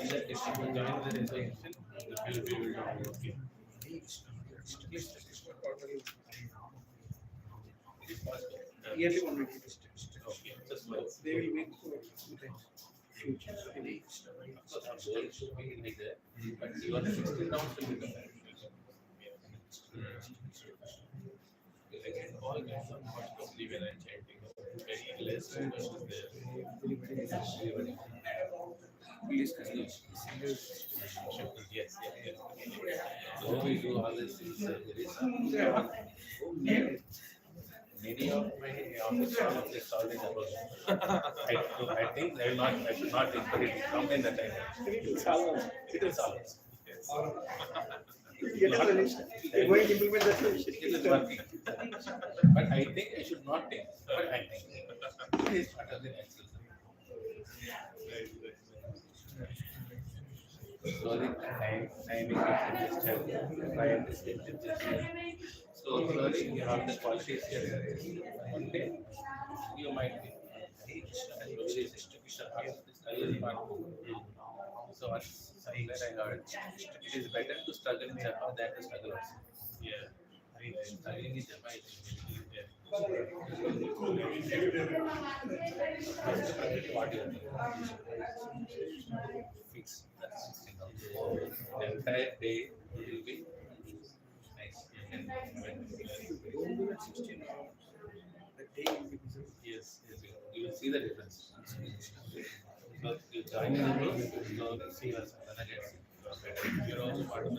that if you join the reservation, we will be able to okay. It is possible. Yearly one week. Okay, just like They will make future. of course our goal should be like that, but even 16 rounds will become again all kinds of much complete when I'm chanting. Very less focus is there. Please Yes, so we do all these things. There is many of my office projects already about. I think I should not put it in that time. It will solve. Yes. Get a solution. Going to implement the solution. It is working. But I think I should not think. But I think it is part of the natural. So the timing is just try and restrict it just so slowly you have the qualities here. One day you might be so once somewhere I heard it is better to struggle in Japa than to struggle outside. Yeah. Struggling in Japa is what you fix. That's the entire day will be nice. Don't do that 16 hours. The day will be busy. Yes, you will see the difference. So you join in the group, so see your Sadana gets better. You're also part of it.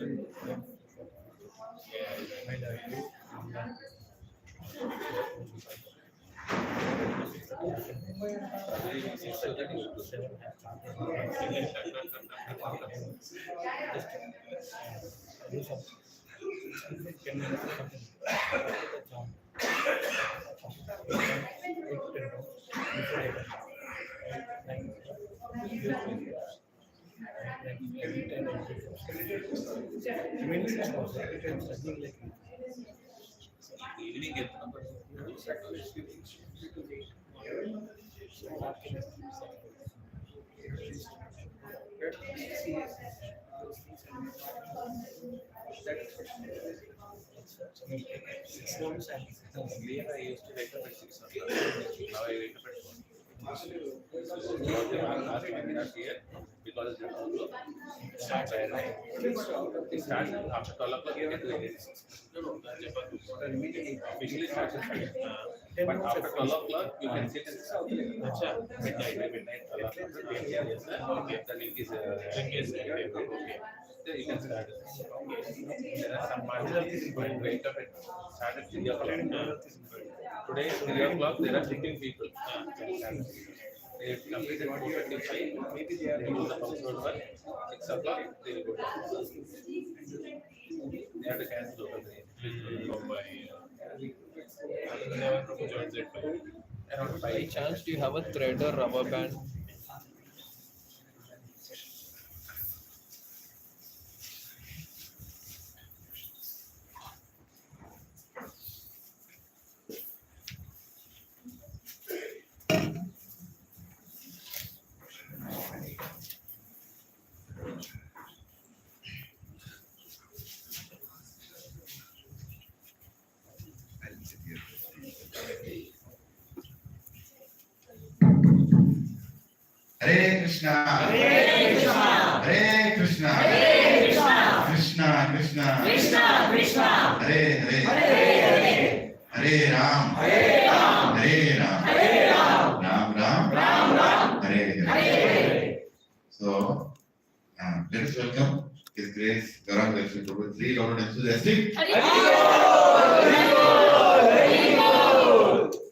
Evening get number. Earlier I used to wake up at 6 o'clock. Now I wake up at 4. Last webinar here because it's starts at 9. It starts after 12 o'clock. You can do anything. Officially starts at 5. But after 12 o'clock, you can sit and midnight 12 o'clock. Okay, the link is okay. Then you can start. There are some parties going to wake up at start at 3 o'clock. Today at 3 o'clock, there are 15 people. They have completed 4:35. Maybe they are doing the household work. 6 o'clock, they will go down. They have to cancel over there. Around By 5. chance, do you have a thread or rubber band? Hare Krishna, Hare Krishna, Hare Krishna, Krishna Krishna, Krishna Krishna, Hare Hare, Hare Hare Ram, Hare Ram, Hare Ram, Hare Ram, Ram Ram, Ram Ram, Hare Hare. Hare. So, let us welcome His Grace Gauranga Prabhuji, 3 Lord enthusiastic. Hare.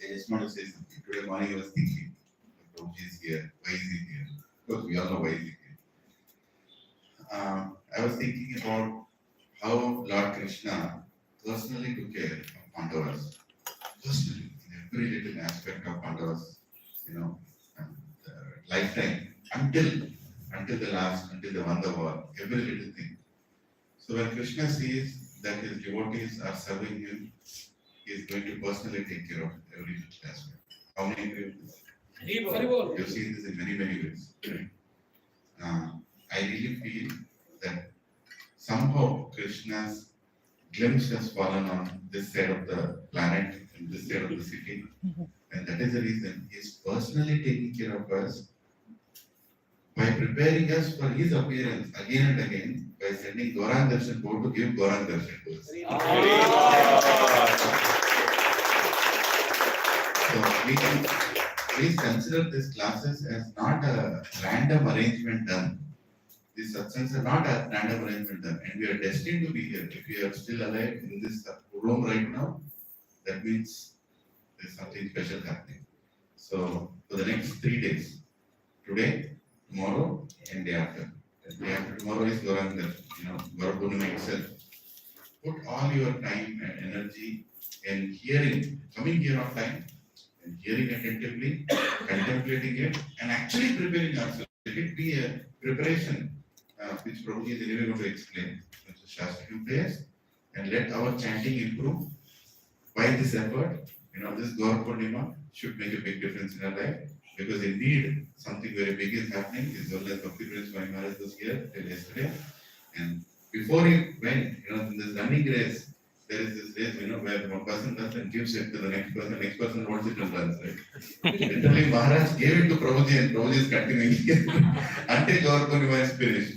I just want to say something. Today morning I was thinking, Prabhuji is here. Why is he here? Because we all know why he is here. I was thinking about how Lord Krishna personally took care of Pandavas. Personally, in every little aspect of Pandavas, lifetime, until the last, until they won the war, every little thing. So when Krishna sees that his devotees are serving him, he is going to personally take care of every little aspect. How many agree with this? You've seen this in many, many ways. I really feel that somehow Krishna's glimpse has fallen on this side of the planet and this side of the city. And that is the reason he is personally taking care of us by preparing us for his appearance again and again by sending Gauranga Darshan board to give Gauranga Darshan to us. So we can please consider these classes as not a random arrangement done. These satsangs are not a random arrangement done, and we are destined to be here. If we are still alive in this room right now, that means there's something special happening. So for the next 3 days, today, tomorrow, and day after. The day after tomorrow is Gauranga, Gauranga itself. Put all your time and energy in hearing, coming here on time, and hearing attentively, contemplating it, and actually preparing ourselves. Let it be a preparation, which Prabhuji is anyway going to explain. Sikshastakam prayers, and let our chanting improve. By this effort, this Gaur Purnima should make a big difference in our life. Because indeed, something very big is happening. His well as Bhakti Prince Maharaj was here till yesterday. And before he went, in this running race, there is this race, where one person does and gives it to the next person holds it and runs, right? Literally, Maharaj gave it to Prabhuji and Prabhuji is continuing until Gaur Purnima is finished.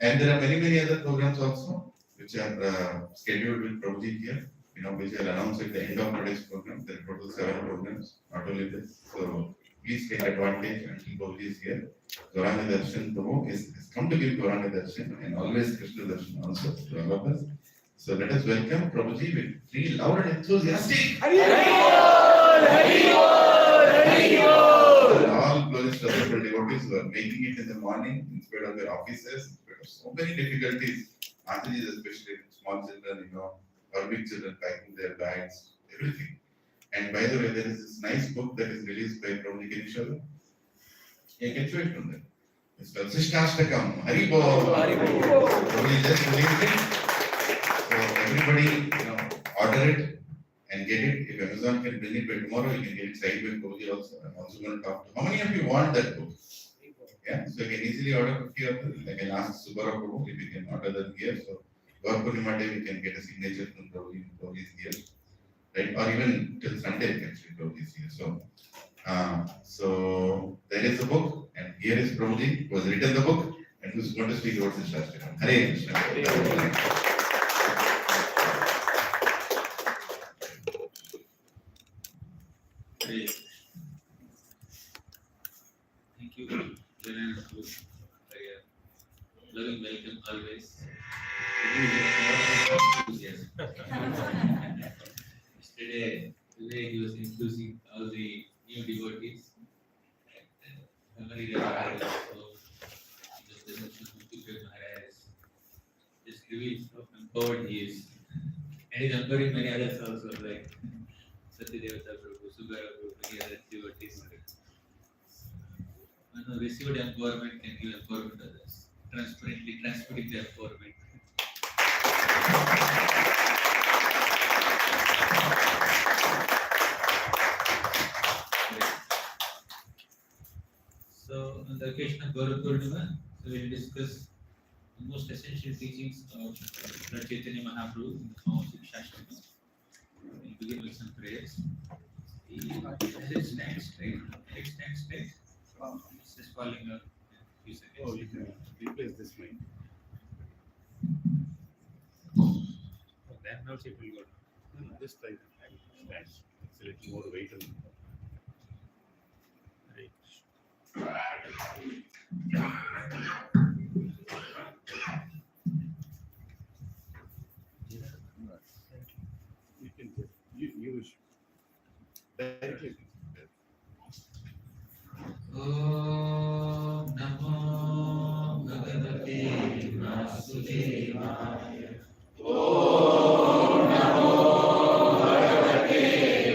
And there are many other programs also, which are scheduled with Prabhuji here, which are announced at the end of today's program. There are total 7 programs, not only this. So please take advantage until Prabhuji is here. Gauranga Darshan Prabhu has come to give Gauranga Darshan and always Krishna Darshan also to all of us. So let us welcome Prabhuji with 3 loud and enthusiastic. Hari Bol, Hari Bol, Hari Bol. And all glorious devotees who are making it in the morning in spite of their offices, in spite of so many difficulties. Aunties especially, small children, or big children packing their bags, everything. And by the way, there is this nice book that is released by Prabhuji. Can you show them? Yeah, you can show it from there. It's called Sikshastakam, Hari Bol. Prabhuji just released it. So everybody, order it and get it. If Amazon can bring it by tomorrow, you can get it signed by Prabhuji also. I'm also going to talk to. How many of you want that book? Yeah, so you can easily order 50 of them. I can ask Subara Prabhu if you can order them here. So Gaur Purnima day, we can get a signature from Prabhuji. Prabhuji is here. Right? Or even till Sunday, actually, Prabhuji is here. So there is the book, and here is Prabhuji, who has written the book, and who's going to speak about Sikshastakam. Hare Krishna. Thank you. Loving welcome always. Today he was introducing all the new devotees. Just reveals how empowered he is. And he's empowering many others also, like Satyadevata Prabhu, Sugara Prabhu, many other devotees. Received empowerment can give empowerment to others. Transparently transmitting the empowerment. So, on the occasion of Gauranga Purnima, we will discuss the most essential teachings of Lord Chaitanya Mahaprabhu in the form of Sikshastakam. We will begin with some prayers. As it stands straight, it stands straight. It's just falling a few seconds. Oh, you can replace this mic. That now it will go down. No, this like stands. It's a little more weight on it. You can just use directly. Om Namo Bhagavate Vasudevaya. Om Namo Bhagavate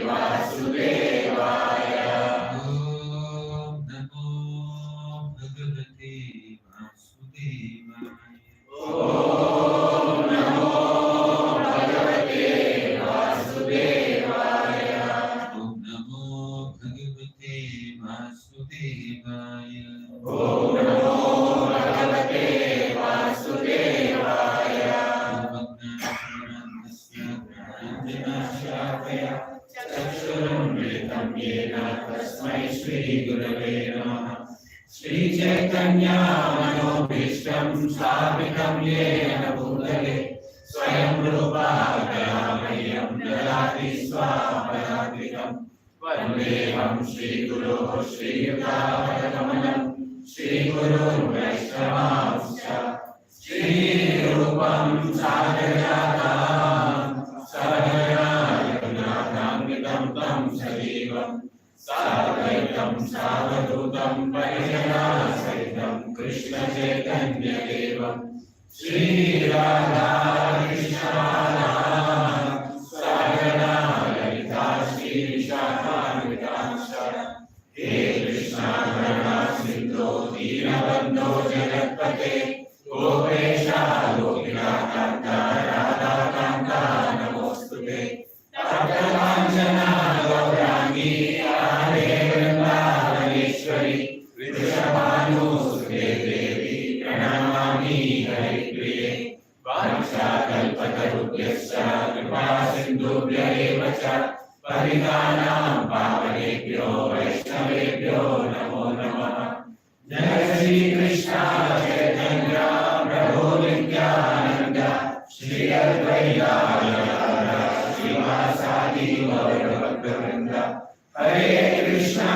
Vasudevaya. Om Namo Bhagavate Vasudevaya. Om Namo Bhagavate Vasudevaya. Om Namo Bhagavate Vasudevaya. Om Namo Bhagavate Gurave Namaha. Shri Chaitanya Manobhishtam Sthapitam Yena Bhutale Swayam Rupa Dayamahyam Dadati Swapadatikam. Vandeham Shri Guru Shri Yudhavadanam Shri Guru Vaishnavamscha Shri Rupam Sagrajatam Sadana Yadunatamitam Tam Sarivam Sadvaitam Savadutam Parijana Sahitam Krishna Chaitanya Devam Shri Radha Krishna Sadana Lalita Shri Vishakhanvitamsha He Krishna Karuna Sindhu Dinabandho Jagatpate Gopesha Gopika Kanta Radha Kanta Namostute Tapta Kanchana Gaurangi Hare Vrindavaneshwari Vrishabhanu Sute Devi Pranamami Haripriye Vanshakalpatarubhyascha Kripa Sindhubhya eva cha Paritanam Pavanebhyo Vaishnavebhyo Namo Namaha. Jai Shri Krishna Chaitanya Prabhu Nityananda Shri Advaita Gadadhara Srivasadi Gauranga Hare Krishna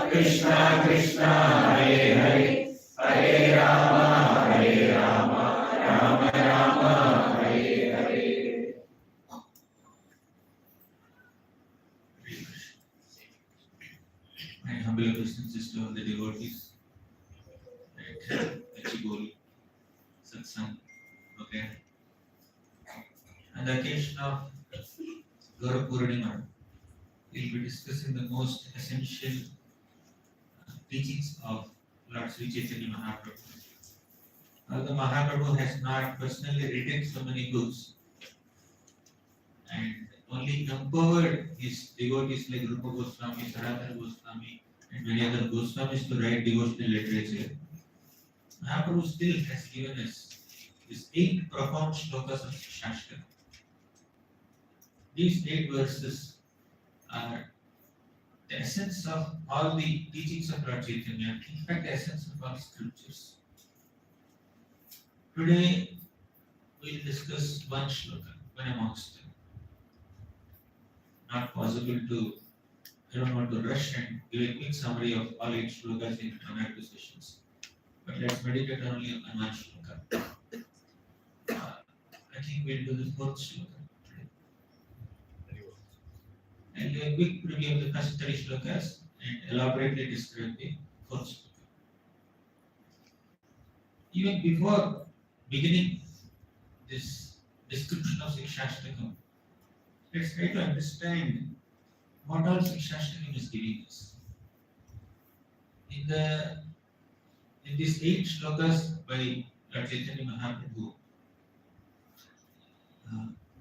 Krishna Krishna Hare Hare Hare Rama Rama Rama Hare Hare. My humble obeisances to all the devotees at Achigoli, Satsang, okay. On the occasion of Gaura Purnima, we'll be discussing the most essential teachings of Lord Sri Chaitanya Mahaprabhu. Although Mahaprabhu has not personally written so many books, and only empowered his devotees like Rupa Goswami, Sanatana Goswami, and many other Goswamis to write devotional literature, Mahaprabhu still has given us these 8 profound shlokas of Sikshastakam. These 8 verses are the essence of all the teachings of Lord Chaitanya, in fact, the essence of all scriptures. Today, we'll discuss one shloka, one amongst them. Not possible to, I don't want to rush and give a quick summary of all 8 shlokas in 1 or 2 sessions. But let's meditate only on one shloka. I think we'll do the 4th shloka today. And do a quick review of the first 3 shlokas and elaborately describe the 4th shloka. Even before beginning this description of Sikshastakam, let's try to understand what all Sikshastakam is giving us. In these 8 shlokas by Lord Chaitanya Mahaprabhu,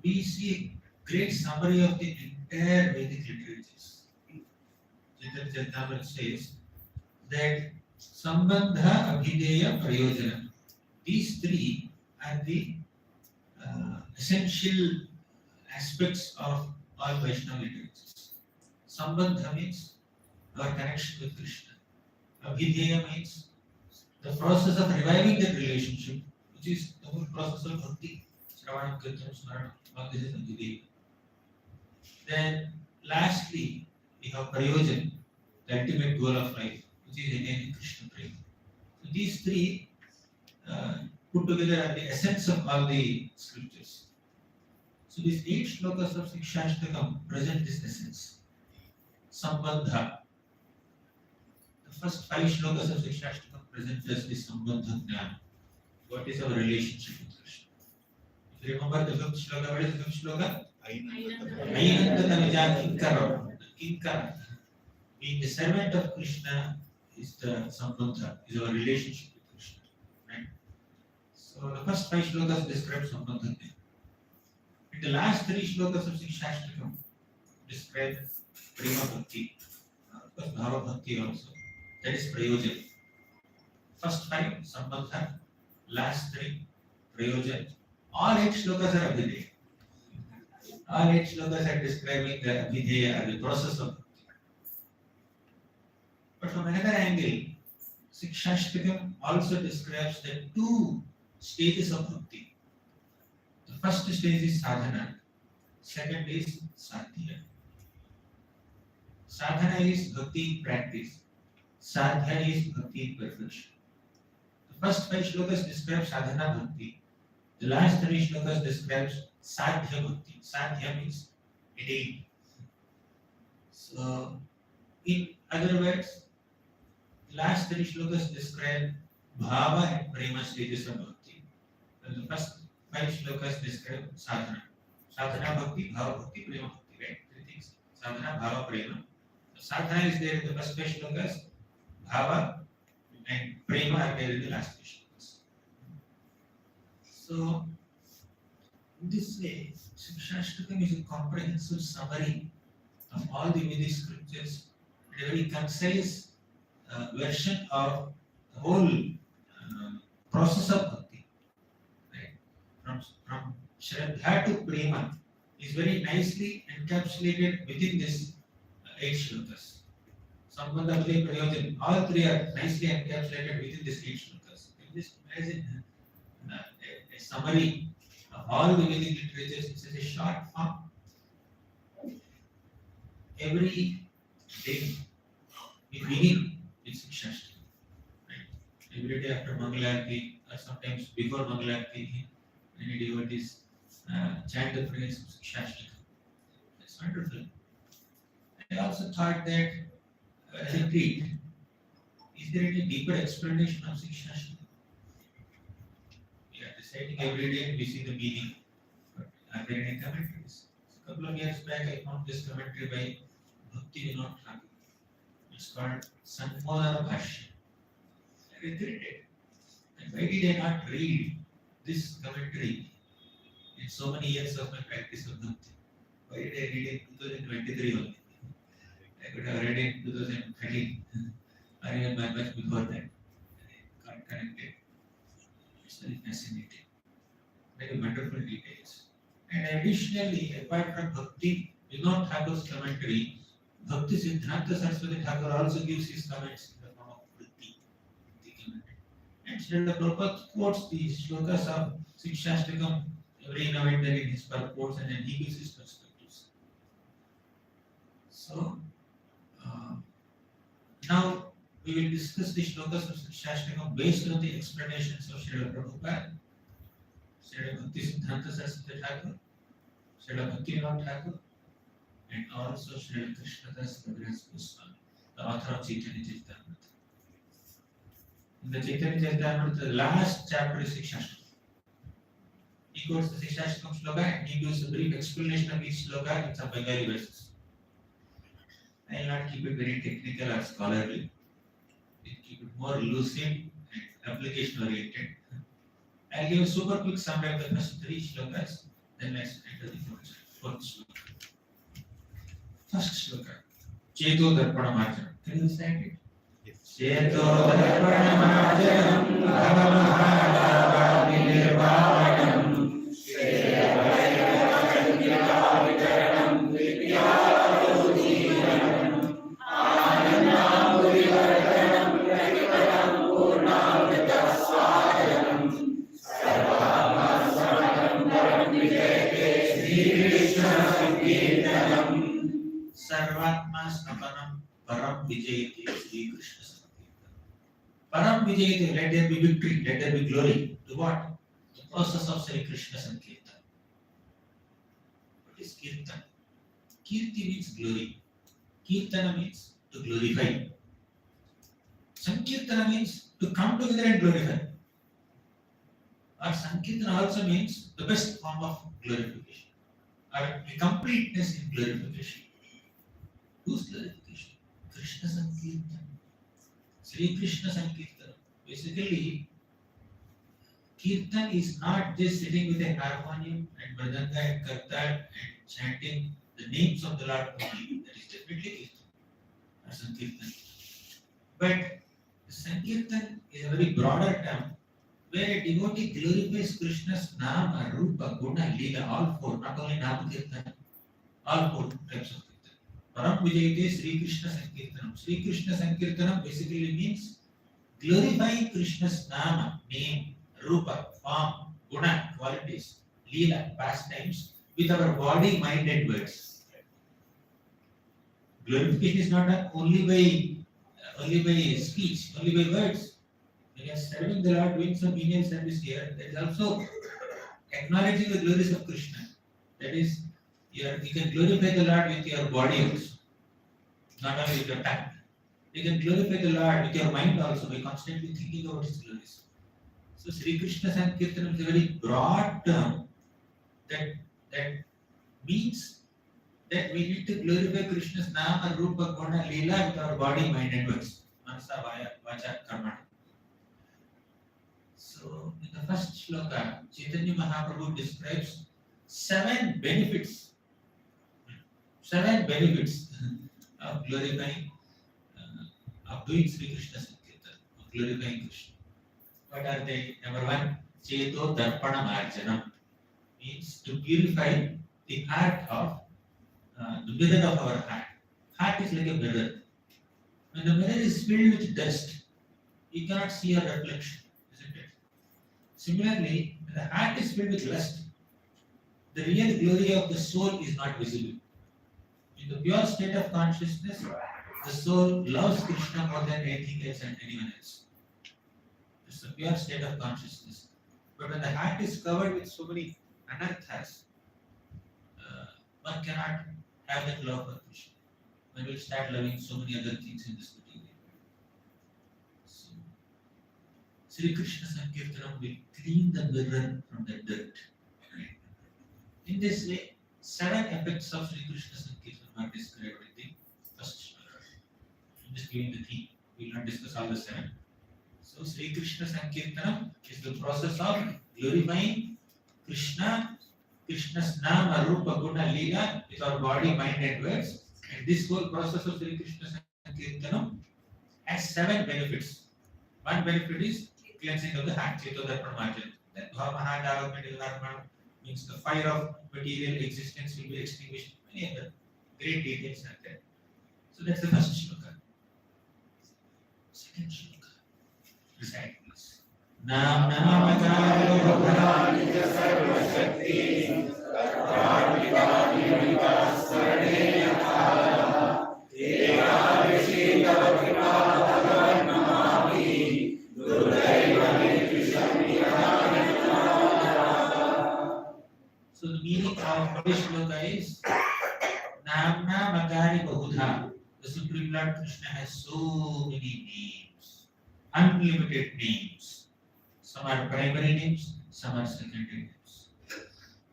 we see a great summary of the entire Vedic literatures. Chaitanya Charitamrita says that Sambandha, Abhideya, Prayojana. These 3 are the essential aspects of all Vaishnava literatures. Sambandha means our connection with Krishna. Abhideya means the process of reviving that relationship, which is the whole process of Bhakti. Shravanam, Kirtanam, Smaranam, all this is Abhideya. Then lastly, we have Prayojana, the ultimate goal of life, which is again Krishna Prema. So these 3 put together are the essence of all the scriptures. So these 8 shlokas of Sikshastakam present this essence. Sambandha. The first 5 shlokas of Sikshastakam present us the Sambandha Jnana. What is our relationship with Krishna? If you remember the 5th shloka, what is the 5th shloka? Ainanta Nija Kinkara. The Kinkara. Being the servant of Krishna is the Sambandha, is our relationship with Krishna. Right? So the first 5 shlokas describe Sambandha. The last 3 shlokas of Sikshastakam describe Prema Bhakti, of course Bhava Bhakti also. That is Prayojana. First 5 Sambandha, last 3 Prayojana. All 8 shlokas are Abhideya. All 8 shlokas are describing the Abhideya, the process of Bhakti. from another angle, Sikshastakam also describes the two stages of bhakti. The first stage is sadhana, second is sadhya. Sadhana is bhakti in practice, sadhya is bhakti in perfection. The first 5 shlokas describe sadhana bhakti. The last 3 shlokas describes sadhya bhakti. Sadhya means attain. So, in other words, the last 3 shlokas describe bhava and prema stages of bhakti. And the first 5 shlokas describe sadhana. Sadhana bhakti, bhava bhakti, prema bhakti, right? 3 things. Sadhana, bhava, prema. Sadhana is there in the first 5 shlokas, bhava and prema are there in the last 5 shlokas. So, in this way, Sikshastakam is a comprehensive summary of all the Vedic scriptures, a very concise version of the whole process of bhakti. Right? From Shraddha to Prema is very nicely encapsulated within this 8 shlokas. Sambandha, Vijay, Prayojan, all 3 are nicely encapsulated within this 8 shlokas. You just imagine a summary of all the Vedic literatures in such a short form. Every day we begin with Sikshastakam. Right? Every day after Mangalarti or sometimes before Mangalarti, many devotees chant the praise of Sikshastakam. That's wonderful. I also thought that as a treat, is there any deeper explanation of Sikshastakam? We are reciting every day and we see the meaning, but are there any commentaries? A couple of years back, I found this commentary by Bhakti Vinod Thakur. It's called Sanmodana Bhashya. I regretted. And why did I not read this commentary in so many years of my practice of Bhakti? Why did I read it in 2023 only? I could have read it in 2013 or even much before that. I got connected. It's very fascinating. Very wonderful details. And additionally, apart from Bhakti Vinod Thakur's commentary, Bhakti Siddhanta Saraswati Thakur also gives his comments in the form of Vritti. And Srila Prabhupada quotes the shlokas of Sikshastakam every now and then in his purports, and then he gives his perspectives. So, now we will discuss the shlokas of Sikshastakam based on the explanations of Srila Prabhupada, Srila Bhakti Siddhanta Saraswati Thakur, Srila Bhakti Vinod Thakur, and also Srila Krishnadas Kaviraj Goswami, the author of Chaitanya Charitamrita. In the Chaitanya Charitamrita, the last chapter is Sikshastakam. He quotes the Sikshastakam shloka and he gives a brief explanation of each shloka in some Bengali verses. I will not keep it very technical or scholarly. I will keep it more lucid and application oriented. I will give a super quick summary of the first 3 shlokas, then let's enter the fourth shloka. First shloka, Cheto Darpana Marjana. Can you recite it? Yes. Cheto Darpana Marjanam Bhavamahadavadi Nirvavanam Shreyavanam Vidyato Jivanam Anandam Purivartanam Pratipadam Purnamrita Swadanam Sarvama Samadam Param Vijayate Sri Krishna Sankirtanam Sarvatma Snapanam Param Vijayate Sri Krishna Sankirtanam. Param Vijayate, let there be victory, let there be glory. To what? The process of Sri Krishna Sankirtan. What is Kirtan? Kirti means glory. Kirtana means to glorify. Sankirtana means to come together and glorify. Or Sankirtana also means the best form of glorification. Or the completeness in glorification. Whose glorification? Krishna Sankirtan. Sri Krishna Sankirtan. Basically, Kirtan is not just sitting with a harmonium and mridanga and kartal and chanting the names of the Lord only. That is definitely Kirtan or Sankirtan. But Sankirtan is a very broader term where a devotee glorifies Krishna's Nama, Rupa, Guna, Leela, all 4, not only Nama Kirtan, all 4 types of Kirtan. Param Vijayate Sri Krishna Sankirtanam. Sri Krishna Sankirtanam basically means glorifying Krishna's nama, name, rupa, form, guna, qualities, leela, pastimes with our body, mind and words. Glorification is not done only by speech, only by words. When you are serving the Lord, doing some menial service here, there is also acknowledging the glories of Krishna. That is, you can glorify the Lord with your body also, not only with your tongue. You can glorify the Lord with your mind also by constantly thinking about His glories. So Sri Krishna Sankirtanam is a very broad term that means that we need to glorify Krishna's Nama, Rupa, Guna, Leela with our body, mind and words. Manasa, Vacha, Karma. So in the first shloka, Chaitanya Mahaprabhu describes 7 benefits of glorifying, of doing Sri Krishna Sankirtan, of glorifying Krishna. What are they? Number 1, Cheto Darpana Marjanam, means to purify the heart of the mirror of our heart. Heart is like a mirror. When the mirror is filled with dust, you cannot see your reflection, isn't it? Similarly, when the heart is filled with lust, the real glory of the soul is not visible. In the pure state of consciousness, the soul loves Krishna more than anything else and anyone else. It's the pure state of consciousness. But when the heart is covered with so many anarthas, one cannot have that love for Krishna. One will start loving so many other things in this material world. So, Sri Krishna Sankirtanam will clean the mirror from the dirt. In this way, 7 effects of Sri Krishna Sankirtanam are described in the first shloka. I'm just giving the theme. We will not discuss all the 7. So, Sri Krishna Sankirtanam is the process of glorifying Krishna, Krishna's Nama, Rupa, Guna, Leela with our body, mind and words. And this whole process of Sri Krishna Sankirtanam has 7 benefits. One benefit is cleansing of the heart, Cheto Darpana Marjan. That Bhava means the fire of material existence will be extinguished. Many other great details are there. So that's the first shloka. Second shloka. Recite please. Nam Namakaya Bhavani Sarva Shakti Karmika Nivika Sarane Yatha Eka Vishita Kripa Bhagavan Namami Duraiva Nitishami So the meaning of this shloka is Namna Magari Bahudha. The Supreme Lord Krishna has so many names, unlimited names. Some are primary names, some are secondary names.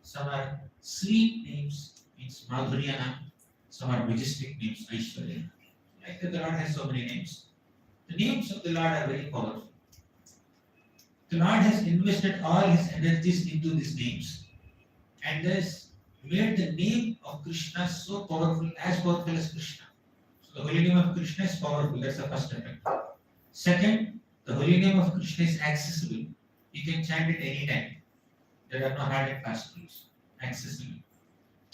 Some are sweet names, means Madhuryanam. Some are majestic names, Aishwarya. Like that, the Lord has so many names. The names of the Lord are very powerful. The Lord has invested all His energies into these names and thus made the name of Krishna so powerful, as powerful as Krishna. So the holy name of Krishna is powerful, that's the first effect. Second, the holy name of Krishna is accessible. You can chant it any time. There are no hard and fast rules. Accessible.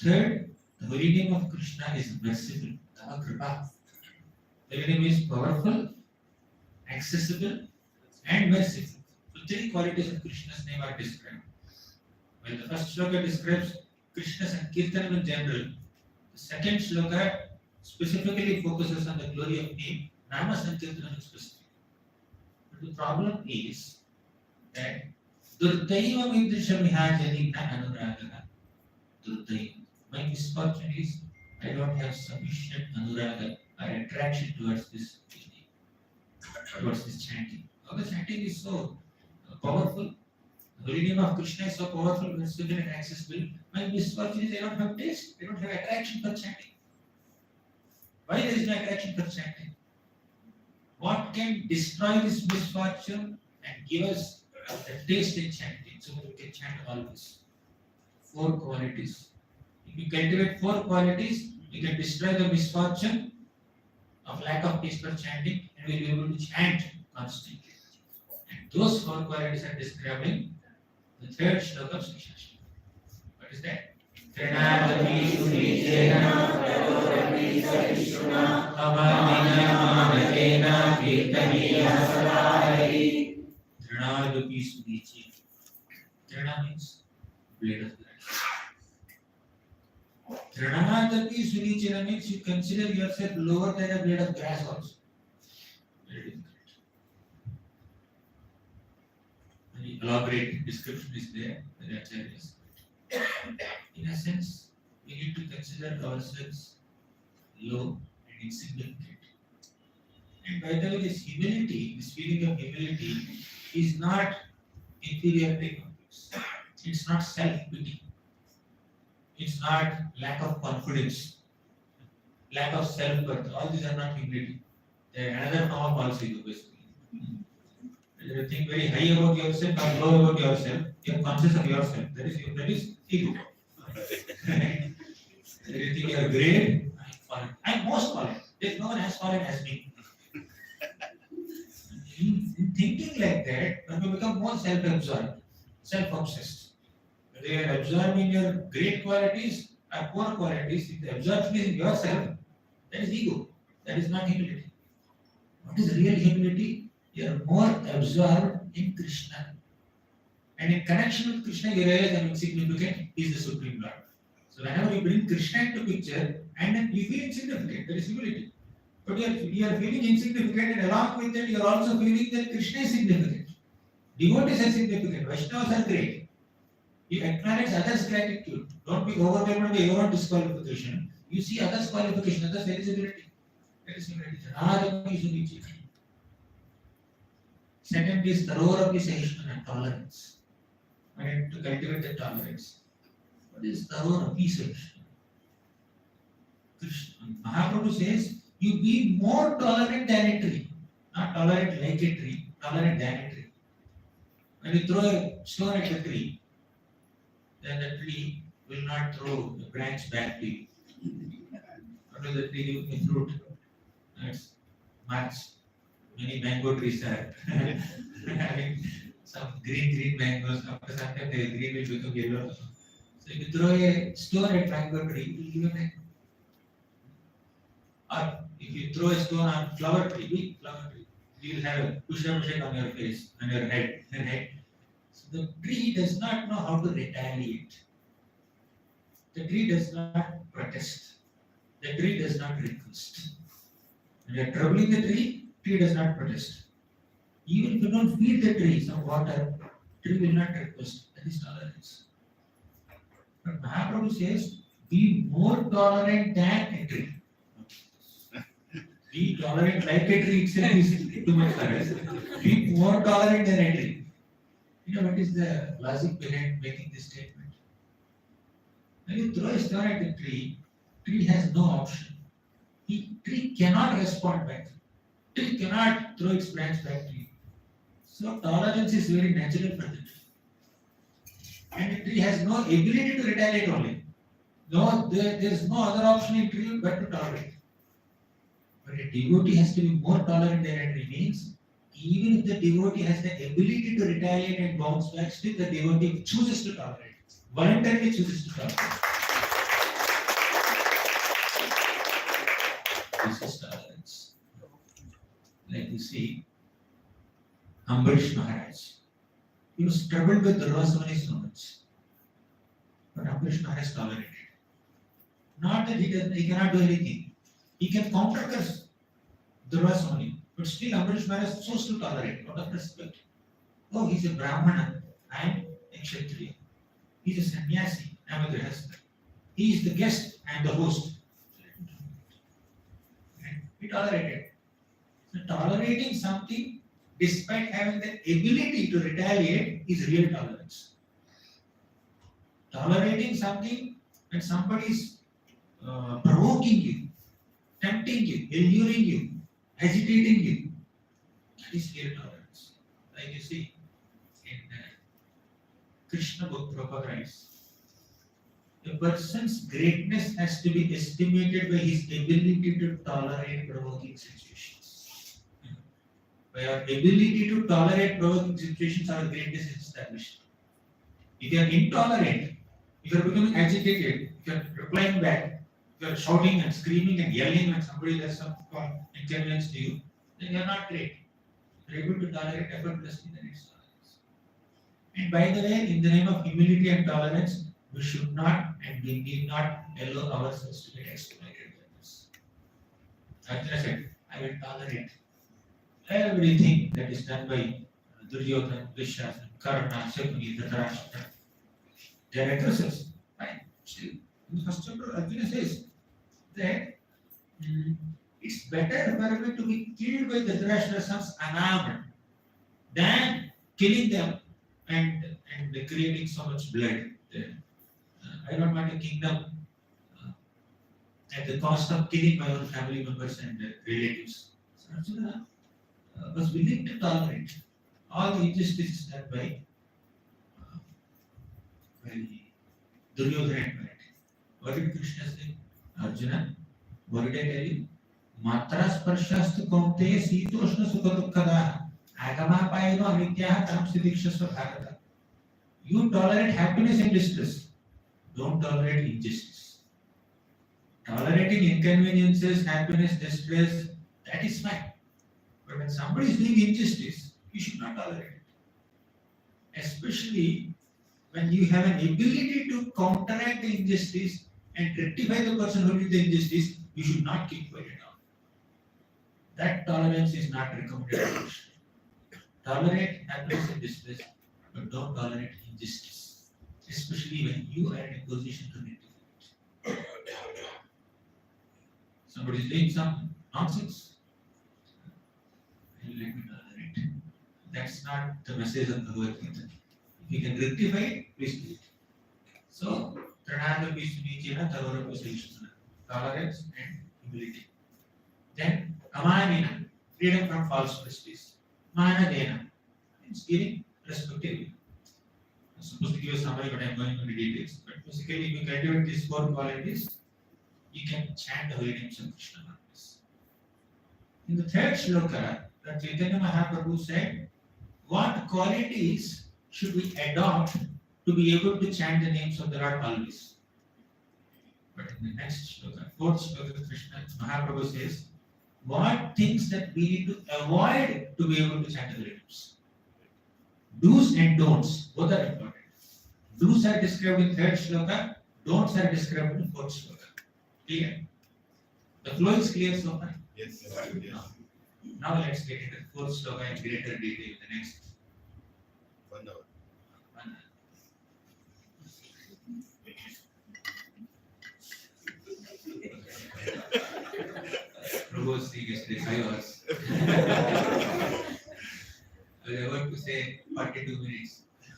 Third, the holy name of Krishna is merciful. The holy name is powerful, accessible, and merciful. So 3 qualities of Krishna's name are described. While the first shloka describes Krishna Sankirtanam in general, the second shloka specifically focuses on the glory of name, Nama Sankirtanam specifically. But the problem is that Durdaiva Midrisha Vihajani Na Anuragaha. Durdaiva. My misfortune is I don't have sufficient anuraga or attraction towards this chanting. Now the chanting is so powerful. The holy name of Krishna is so powerful, merciful and accessible. My misfortune is I don't have taste, I don't have attraction for chanting. Why there is no attraction for chanting? What can destroy this misfortune and give us a taste in chanting so that we can chant all this? 4 qualities. If we cultivate 4 qualities, we can destroy the misfortune of lack of taste for chanting and we will be able to chant constantly. And those 4 qualities are described in the 3rd shloka of Sikshastakam. What is that? Trinadapi Sunichena Amadina Amadena Kirtaniya Sadari. Trinadapi Sunichena. Trina means blade of grass. Trinadapi Sunichena means you consider yourself lower than a blade of grass also. Very difficult. Very elaborate description is there. The answer is. In a sense, we need to consider ourselves low and insignificant. And by the way, this humility, this feeling of humility, is not inferiority complex. It's not self-pity. It's not lack of confidence, lack of self-worth. All these are not humility. They are another form of false ego, basically. You think very high about yourself or low about yourself, you are conscious of yourself. That is ego. You think you are great, I'm most fallen. There's no one as fallen as me. In thinking like that, when you become more self-absorbed, self-obsessed, whether you are absorbing your great qualities or poor qualities, if the absorption is in yourself, that is ego. That is not humility. What is real humility? You are more absorbed in Krishna. And in connection with Krishna, you realize I'm insignificant, he is the Supreme Lord. So whenever you bring Krishna into picture, and then you feel insignificant, that is humility. But you are feeling insignificant, and along with that, you are also feeling that Krishna is significant. Devotees are significant, Vaishnavas are great. You acknowledge others' gratitude. Don't be overwhelmed by your own disqualification. You see others' qualification, others' eligibility. That is humility. Second is Tarorapi Sahishmana, tolerance. I need to cultivate the tolerance. What is Tarorapi Sahishmana? Krishna Mahaprabhu says, you be more tolerant than a tree. Not tolerant like a tree, tolerant than a tree. When you throw a stone at the tree, then the tree will not throw the branch back to you. What will the tree give a fruit? That's much. Many mango trees are having some green mangoes. After some time, the green will become yellow. So if you throw a stone at mango tree, it will give a mango. Or if you throw a stone on flower tree, you will have a push-up on your face, on your head. So the tree does not know how to retaliate. The tree does not protest. The tree does not request. When you are troubling the tree does not protest. Even if you don't feed the tree some water, tree will not request. That is tolerance. But Mahaprabhu says, be more tolerant than a tree. Be tolerant like a tree itself is too much for us. Be more tolerant than a tree. You know what is the logic behind making this statement? When you throw a stone at the tree has no option. Tree cannot respond back. Tree cannot throw its branch back to you. So tolerance is very natural for the tree. And the tree has no ability to retaliate only. No, there is no other option in tree but to tolerate. But a devotee has to be more tolerant than a tree means, even if the devotee has the ability to retaliate and bounce back, still the devotee chooses to tolerate. Voluntarily chooses to tolerate. This is tolerance. Like you see, Ambarish Maharaj, he was troubled with Durvasmani so much. But Ambarish Maharaj tolerated. Not that he cannot do anything. He can counter Durvasmani, but still Ambarish Maharaj chose to tolerate out of respect. Oh, he's a Brahmana, I am a Kshatriya. He's a sannyasi, I am a grihastha. He is the guest, I am the host. He tolerated. So tolerating something despite having the ability to retaliate is real tolerance. Tolerating something when somebody is provoking you, tempting you, alluring you, agitating you, that is real tolerance. Like you see in Krishna book, Prabhupada writes, a person's greatness has to be estimated by his ability to tolerate provoking situations. By our ability to tolerate provoking situations, our greatness is established. If you are intolerant, If you are becoming agitated, if you are replying back, if you are shouting and screaming and yelling when somebody does some inconvenience to you, then you are not great. You are able to tolerate effortlessly, then it's tolerance. And by the way, in the name of humility and tolerance, we should not and we need not allow ourselves to get exploited by this. Arjuna said, I will tolerate everything that is done by Duryodhana, Dushasana, Karna, Shakuni, Dhritarashtra. They are aggressors. Right? Still, in the first chapter, Arjuna says that it's better for me to be killed by the Dhritarashtra's sons unarmed than killing them and creating so much blood. I don't want a kingdom at the cost of killing my own family members and relatives. So Arjuna was willing to tolerate all the injustices done by Duryodhana and Bhakti. What did Krishna say? Arjuna, what did I tell you? Matra sparshasthu kaunteya sitoshna sukha dukkada agama payano anityaha tam sikshastakam bharata. You tolerate happiness and distress. Don't tolerate injustice. Tolerating inconveniences, happiness, distress, that is fine. But when somebody is doing injustice, you should not tolerate it. Especially when you have an ability to counteract the injustice and rectify the person who did the injustice, you should not keep quiet at all. That tolerance is not recommended. Tolerate happiness and distress, but don't tolerate injustice. Especially when you are in a position to rectify it. Somebody is doing some nonsense, let me tolerate. That's not the message of Bhagavad Gita. If you can rectify it, please do it. So, Pranada Vishnuchena Tavara Pusishana, tolerance and humility. Then, Amanina, freedom from false prestige. Manadena, means giving respectively. I'm supposed to give a summary, but I'm going into details. But basically, if you cultivate these four qualities, you can chant the holy names of Krishna. In the third shloka, that Chaitanya Mahaprabhu said, what qualities should we adopt to be able to chant the names of the Lord always? But in the next shloka, fourth shloka, Krishna Mahaprabhu says, what things that we need to avoid to be able to chant the names? Do's and don'ts, both are important. Do's are described in third shloka, don'ts are described in fourth shloka. Clear? The flow is clear so far? Yes. Now let's get into the fourth shloka in greater detail in the next 1 hour. 1 hour. Prabhu was saying yesterday 5 hours. I was about to say 42 minutes.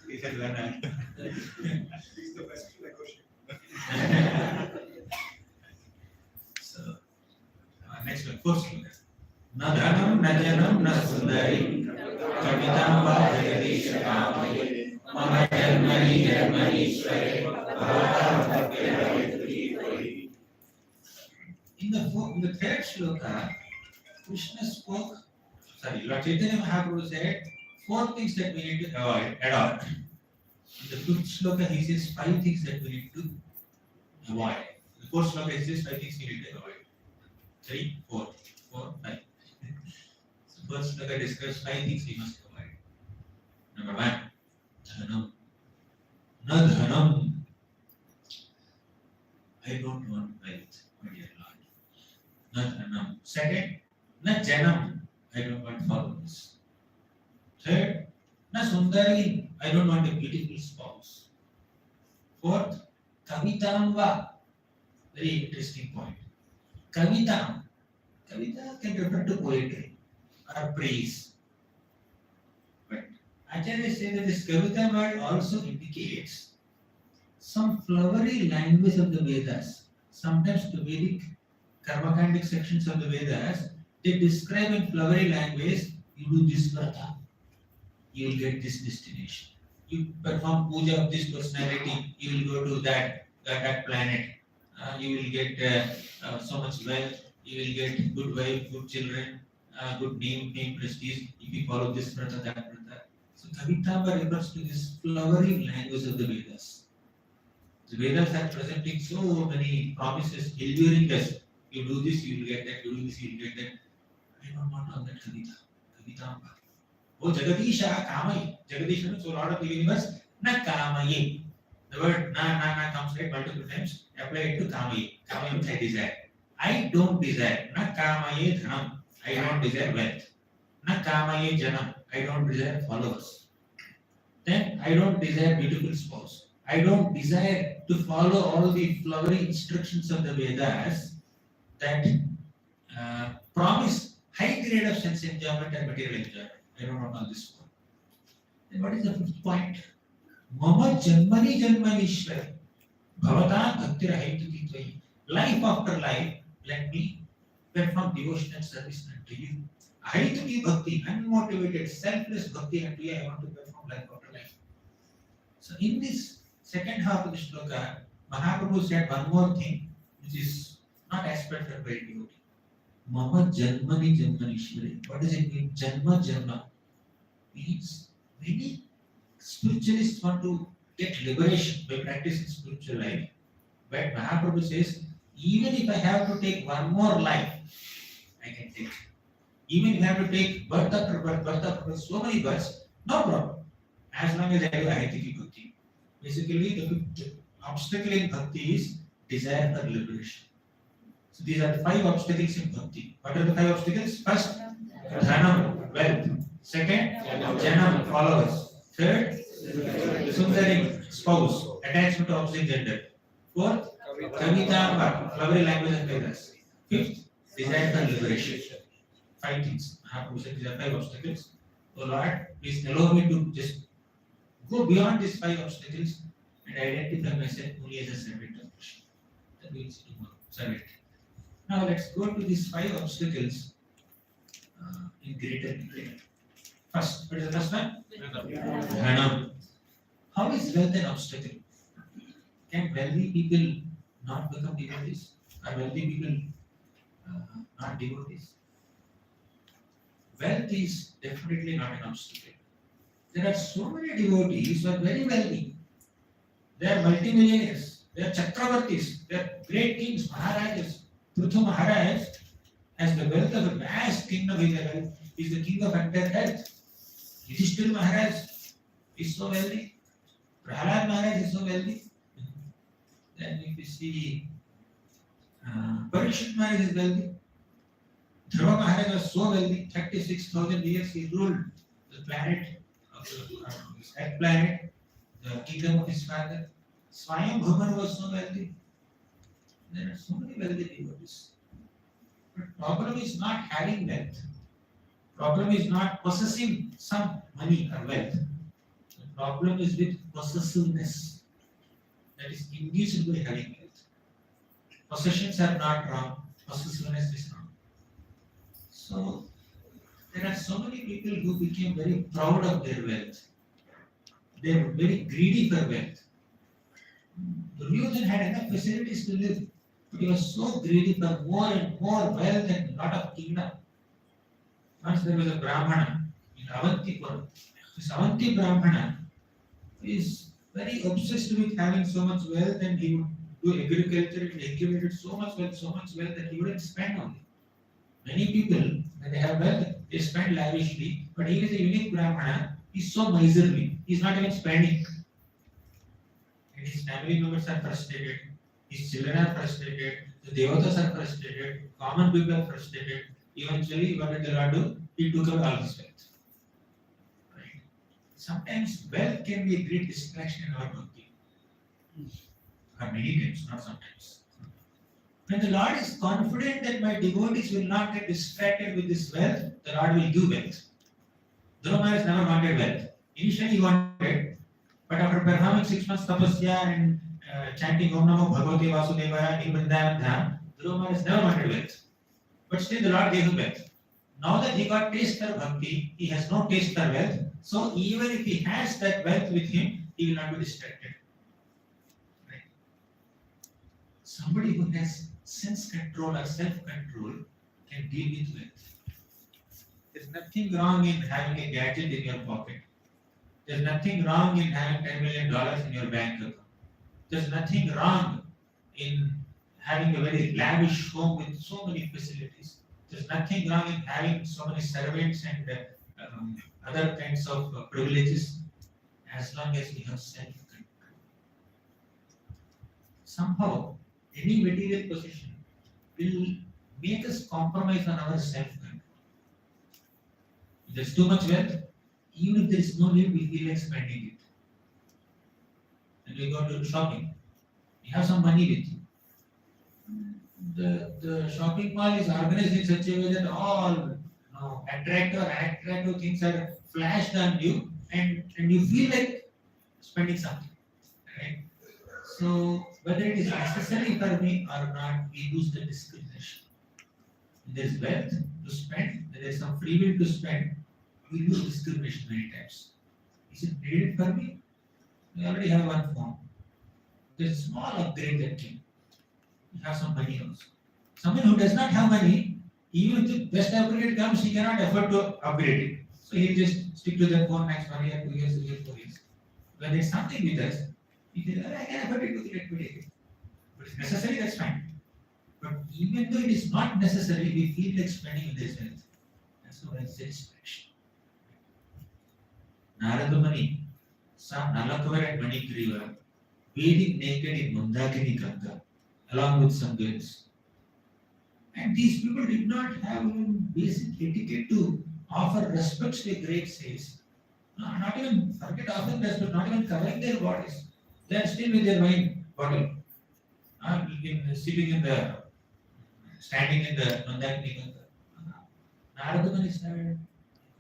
He said 1 hour. He's the best negotiator. So, next one, fourth shloka. Na dhanam, na janam, na sundari, kavitam va jagadish kamaya, mama janmani janmanishware, bhavatam bhakti. In the third shloka, Krishna spoke, Lord Chaitanya Mahaprabhu said, 4 things that we need to adopt. In the fifth shloka, he says 5 things that we need to avoid. In the fourth shloka, he says 5 things we need to avoid. 3, 4, 5. So first shloka describes 5 things we must avoid. Number 1, dhanam. Na dhanam. I don't want wealth, my dear Lord. Na dhanam. Second, na janam. I don't want followers. Third, na sundari. I don't want a beautiful spouse. Fourth, kavitam va. Very interesting point. Kavita. Kavita can refer to poetry or praise. But Acharya says that this Kavita word also indicates some flowery language of the Vedas. Sometimes the Vedic Karmakandic sections of the Vedas, they describe in flowery language, you do this vrata, you will get this destination. You perform puja of this personality, you will go to that planet. You will get so much wealth, you will get good wife, good children, good name, prestige, if you follow this vrata, that vrata. So Kavitamba refers to this flowery language of the Vedas. The Vedas are presenting so many promises, alluring us. You do this, you will get that. You do this, you will get that. I don't want all that Kavita. Kavitampa. Oh, Jagadisha Kamai. Jagadisha means Lord of the universe. Na Kamaye. The word na comes right multiple times. Apply it to Kamaye. Kamaye means I desire. I don't desire. Na Kamaye dhanam. I don't desire wealth. Na Kamaye janam. I don't desire followers. Then I don't desire beautiful spouse. I don't desire to follow all the flowery instructions of the Vedas that promise high grade of sense enjoyment and material enjoyment. I don't want all this one. Then what is the fifth point? Mama janmani janmanishwar bhavata bhakti rahituki tvai. Life after life, let me perform devotional service unto you. Ahituki bhakti, unmotivated, selfless bhakti unto you. I want to perform life after life. So in this second half of the shloka, Mahaprabhu said one more thing, which is not aspect of very devotee. Mama janmani janmanishwari. What does it mean? Janma janma means many spiritualists want to get liberation by practicing spiritual life. But Mahaprabhu says, even if I have to take one more life, I can take. Even if I have to take birth after birth, so many births, no problem. As long as I do Ahitiki Bhakti. Basically, the obstacle in Bhakti is desire for liberation. So these are 5 obstacles in Bhakti. What are the 5 obstacles? First, dhanam, wealth. Second, janam, followers. Third, sundari, spouse, attachment to opposite gender. Fourth, kavitamba, flowery language and Vedas. Fifth, desire for liberation. 5 things. Mahaprabhu said these are 5 obstacles. So Lord, please allow me to just go beyond these 5 obstacles and identify myself only as a servant of Krishna. That means tomorrow, servant. Now let's go to these 5 obstacles in greater detail. First, what is the first one? Dhanam. How is wealth an obstacle? Can wealthy people not become devotees? Are wealthy people not devotees? Wealth is definitely not an obstacle. There are so many devotees who are very wealthy. They are multimillionaires. They are chakravartis. They are great kings, maharajas. Pruthu Maharaj has the wealth of a vast kingdom. He is the king of entire earth. Yudhishthira Maharaj is so wealthy. Prahlad Maharaj is so wealthy. Then if you see Parikshit Maharaj is wealthy. Dhruva Maharaj was so wealthy. 36,000 years he ruled the planet of his earth planet, the kingdom of his father. Swayam Bhuman was so wealthy. There are so many wealthy devotees. But problem is not having wealth. Problem is not possessing some money or wealth. The problem is with possessiveness. That is induced by having wealth. Possessions are not wrong. Possessiveness is wrong. So there are so many people who became very proud of their wealth. They were very greedy for wealth. Duryodhana had enough facilities to live, but he was so greedy for more and more wealth and a lot of kingdom. Once there was a Brahmana in Avantipur. This Avanti Brahmana is very obsessed with having so much wealth, and he would do agriculture and accumulated so much wealth that he wouldn't spend on it. Many people, when they have wealth, they spend lavishly, but he is a unique Brahmana. He's so miserly. He's not even spending. And his family members are frustrated. His children are frustrated. The devatas are frustrated. Common people are frustrated. Eventually, what did the Lord do? He took away all his wealth. Right? Sometimes wealth can be a great distraction in our bhakti. Or many times, not sometimes. When the Lord is confident that my devotees will not get distracted with this wealth, the Lord will give wealth. Dhruva Maharaj never wanted wealth. Initially he wanted, but after performing 6 months tapasya and chanting Om Namo Bhagavate Vasudevaya in Vrindavan Dham, Dhruva Maharaj never wanted wealth. But still the Lord gave him wealth. Now that he got taste for bhakti, he has no taste for wealth. So even if he has that wealth with him, he will not be distracted. Right? Somebody who has sense control or self-control can deal with wealth. There's nothing wrong in having a gadget in your pocket. There's nothing wrong in having $10 million in your bank account. There's nothing wrong in having a very lavish home with so many facilities. There's nothing wrong in having so many servants and other kinds of privileges, as long as we have self-control. Somehow, any material possession will make us compromise on our self-control. If there's too much wealth, even if there is no need, we feel like spending it. And we go to shopping. You have some money with you. The shopping mall is organized in such a way that all attractive things are flashed on you, and you feel like spending something, right? So whether it is necessary for me or not, we lose the discrimination. If there is wealth to spend, there is some free will to spend, we lose discrimination many times. Is it needed for me? We already have one phone. There's a small upgrade that came. You have some money also. Someone who does not have money, even if the best upgrade comes, he cannot afford to upgrade it. So he'll just stick to that phone next 1 year, 2 years, 3 years, 4 years. When there's something with us, he says, I can afford it, let me take it. But it's necessary, that's fine. But even though it is not necessary, we feel like spending in this wealth. That's why it's satisfaction. Narada Mani, some Nalakura and Mani Griva, bathing naked in Mandakini Ganga, along with some girls. And these people did not have even basic etiquette to offer respects to a great sage. Not even forget offering respect, not even covering their bodies. They are still with their wine bottle, standing in the Mandakini Ganga. Narada Mani said,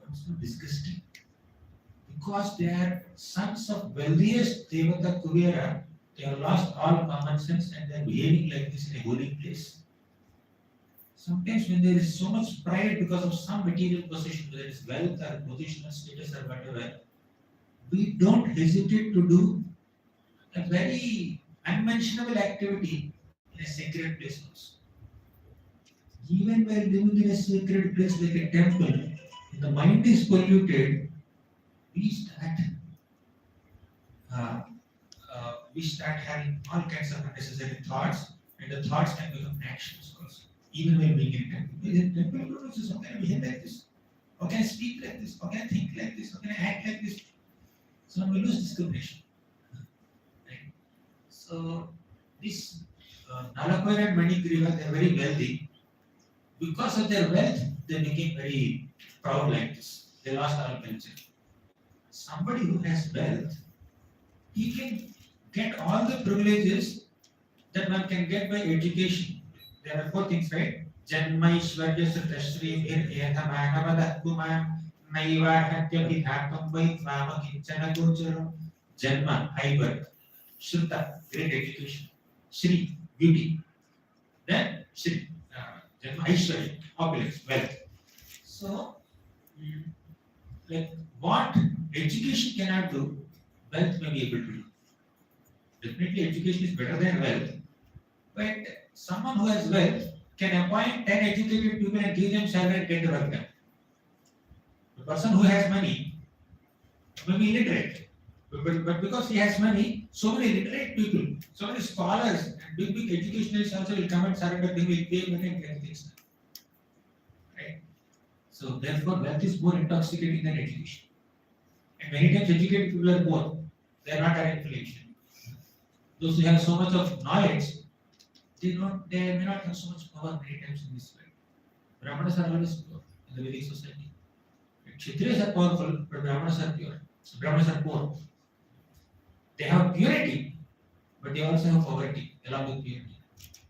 it's so disgusting. Because they are sons of wealthiest Devata Kuvera, they have lost all common sense and they are behaving like this in a holy place. Sometimes when there is so much pride because of some material possession, whether it is wealth or position or status or whatever, we don't hesitate to do a very unmentionable activity in a sacred place also. Even while living in a sacred place like a temple, if the mind is polluted, we start having all kinds of unnecessary thoughts, and the thoughts can become actions also. Even when being in temple, in temple, how can I behave like this? How can I speak like this? How can I think like this? How can I act like this? So we lose discrimination. Right? So this Nalakoya and Manigriva, they are very wealthy. Because of their wealth, they became very proud like this. They lost all culture. Somebody who has wealth, he can get all the privileges that one can get by education. There are 4 things, right? Janma Ishwarya Sutashri Ethamana Kuma Naiva Hatya Vidhatam Vai Tvama Kinchana Gocharam. Janma, high birth. Shruta, great education. Shri, beauty. Then Shri, Janma Ishwarya, opulence, wealth. So, like what education cannot do, wealth may be able to do. Definitely education is better than wealth. But someone who has wealth can appoint 10 educated people and give them salary and get the work done. The person who has money may be illiterate. But because he has money, so many literate people, so many scholars and big educationalists also will come and surrender, they will pay money and get things done. Right? So therefore wealth is more intoxicating than education. And many times educated people are poor. They are not having inflation. Those who have so much of knowledge, they may not have so much power many times in this world. Brahmanas are always poor in the Vedic society. Kshatriyas are powerful, but Brahmanas are pure. So Brahmanas are poor. They have purity, but they also have poverty along with purity.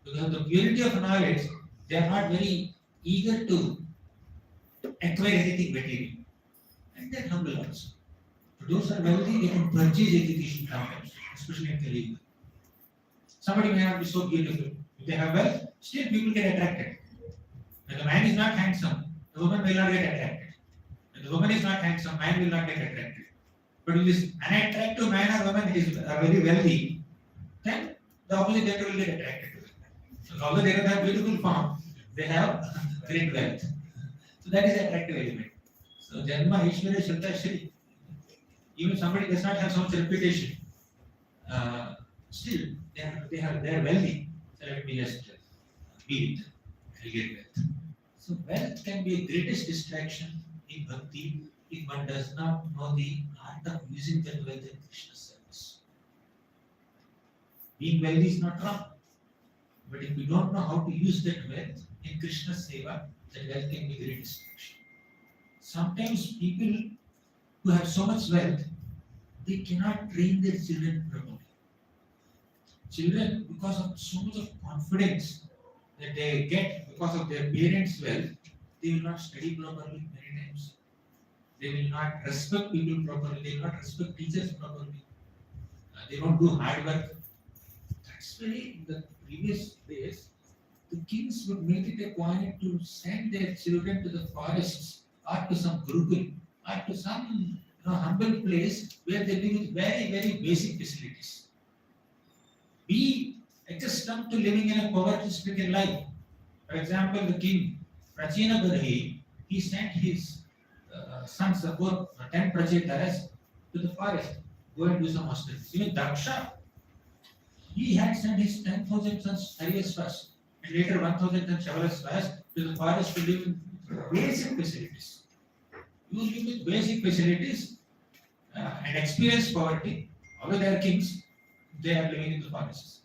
Because of the purity of knowledge, they are not very eager to acquire anything material. And they are humble also. But those are wealthy, they can purchase education sometimes, especially in Kali Yuga. Somebody may not be so beautiful. If they have wealth, still people get attracted. When the man is not handsome, the woman will not get attracted. When the woman is not handsome, man will not get attracted. But if this unattractive man or woman is very wealthy, then the opposite gender will get attracted to it. So although they don't have beautiful form, they have great wealth. So that is the attractive element. So Janma, Ishwarya, Shruta, Shri. Even if somebody does not have so much reputation, still they are wealthy. So let me just be it. I'll get wealth. So wealth can be a greatest distraction in bhakti if one does not know the art of using that wealth in Krishna's service. Being wealthy is not wrong, but if we don't know how to use that wealth in Krishna's seva, that wealth can be a great distraction. Sometimes people who have so much wealth, they cannot train their children properly. Children, because of so much of confidence that they get because of their parents' wealth, they will not study properly many times. They will not respect people properly. They will not respect teachers properly. They don't do hard work. That's why in the previous days, the kings would make it a point to send their children to the forests or to some gurukul or to some humble place where they live with very, very basic facilities. Be accustomed to living in a poverty-stricken life. For example, the king Prachina Garhi, he sent his sons, about 10 Prachetaras, to the forest, go and do some austerities. Even Darshan, he had sent his 10,000 sons Harias first, and later 1,000 sons Shavalas first to the forest to live in basic facilities. You live with basic facilities and experience poverty. Although they are kings, they are living in the forests.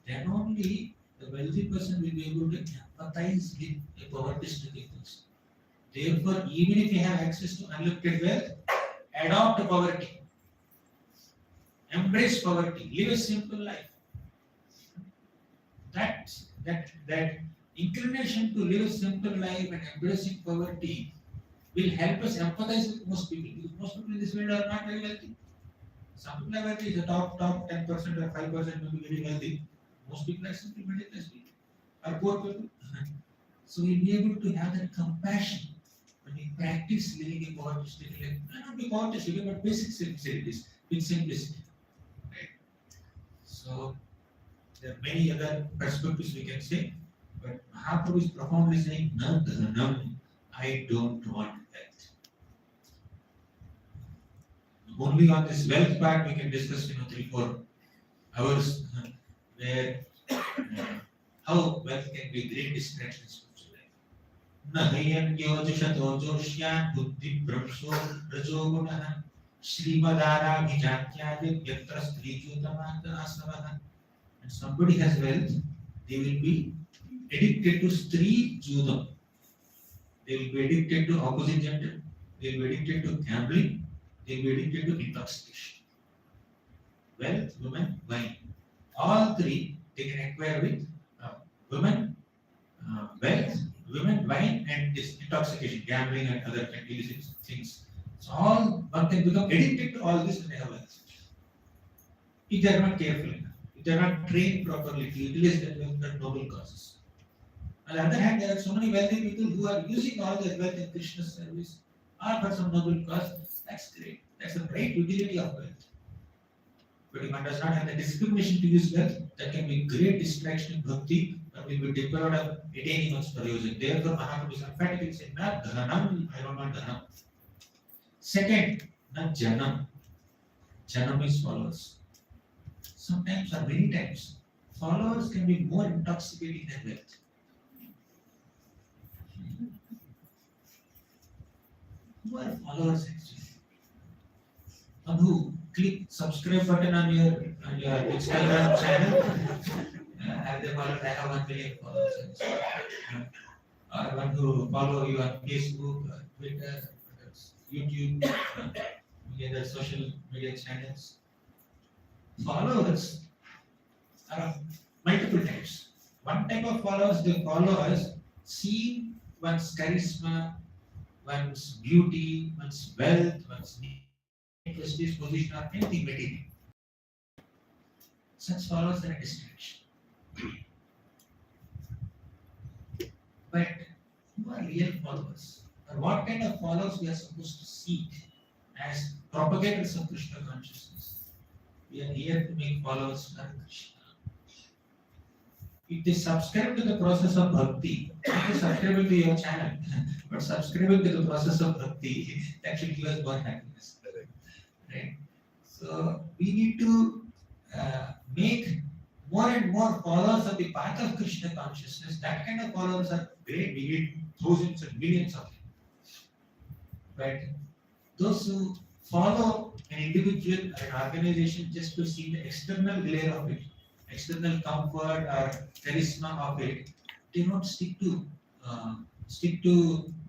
Then only the wealthy person will be able to empathize with a poverty-stricken person. Therefore, even if you have access to unlimited wealth, adopt poverty. Embrace poverty. Live a simple life. That inclination to live a simple life and embracing poverty will help us empathize with most people. Because most people in this world are not very wealthy. Some people are wealthy, the top 10% or 5% may be very wealthy. Most people are simply middle class people or poor people. So we'll be able to have that compassion when we practice living a poverty-stricken life. Not be poverty-stricken, but basic facilities, with simplicity. Right? So there are many other perspectives we can say, but Mahaprabhu is profoundly saying, "Na dhanam, I don't want wealth." Only on this wealth part we can discuss 3-4 hours where how wealth can be great distraction in spiritual life. Nahayan yojushato joshyan buddhi brahmso rajogunah Srimadara Vijatyadi Yatra Strijutamanta Asavaha. And somebody has wealth, they will be addicted to Stri Judam. They will be addicted to opposite gender, they will be addicted to gambling, they will be addicted to intoxication. Wealth, women, wine. All three they can acquire with women, wealth, women, wine, and this intoxication, gambling, and other illicit things. So all one can become addicted to all this when they have wealth. If they are not careful enough, if they are not trained properly to utilize their wealth for noble causes. On the other hand, there are so many wealthy people who are using all their wealth in Krishna's service or for some noble cause. That's great. That's a great utility of wealth. But if one does not have the discrimination to use wealth, that can be great distraction in bhakti, but will be deprived of attaining one's prayojan. Therefore, Mahaprabhu is emphatically saying, "Na dhanam, I don't want dhanam." Second, na janam. Janam is followers. Sometimes or many times, followers can be more intoxicating than wealth. Who are followers actually? One who click subscribe button on your Instagram channel, have they followed? I have 1 million followers. Or one who follow you on Facebook, Twitter, YouTube, many other social media channels. Followers are of multiple types. One type of followers, they follow us, see one's charisma, one's beauty, one's wealth, one's prestige, position, or anything material. Such followers are a distraction. But who are real followers? Or what kind of followers we are supposed to seek as propagators of Krishna consciousness? We are here to make followers of Krishna. If they subscribe to the process of bhakti, not to subscribe to your channel, but subscribing to the process of bhakti, that should give us more happiness. Right? So we need to make more and more followers of the path of Krishna consciousness, that kind of followers are great. We need thousands and millions of them. But those who follow an individual or an organization just to see the external glare of it, external comfort or charisma of it, they don't stick to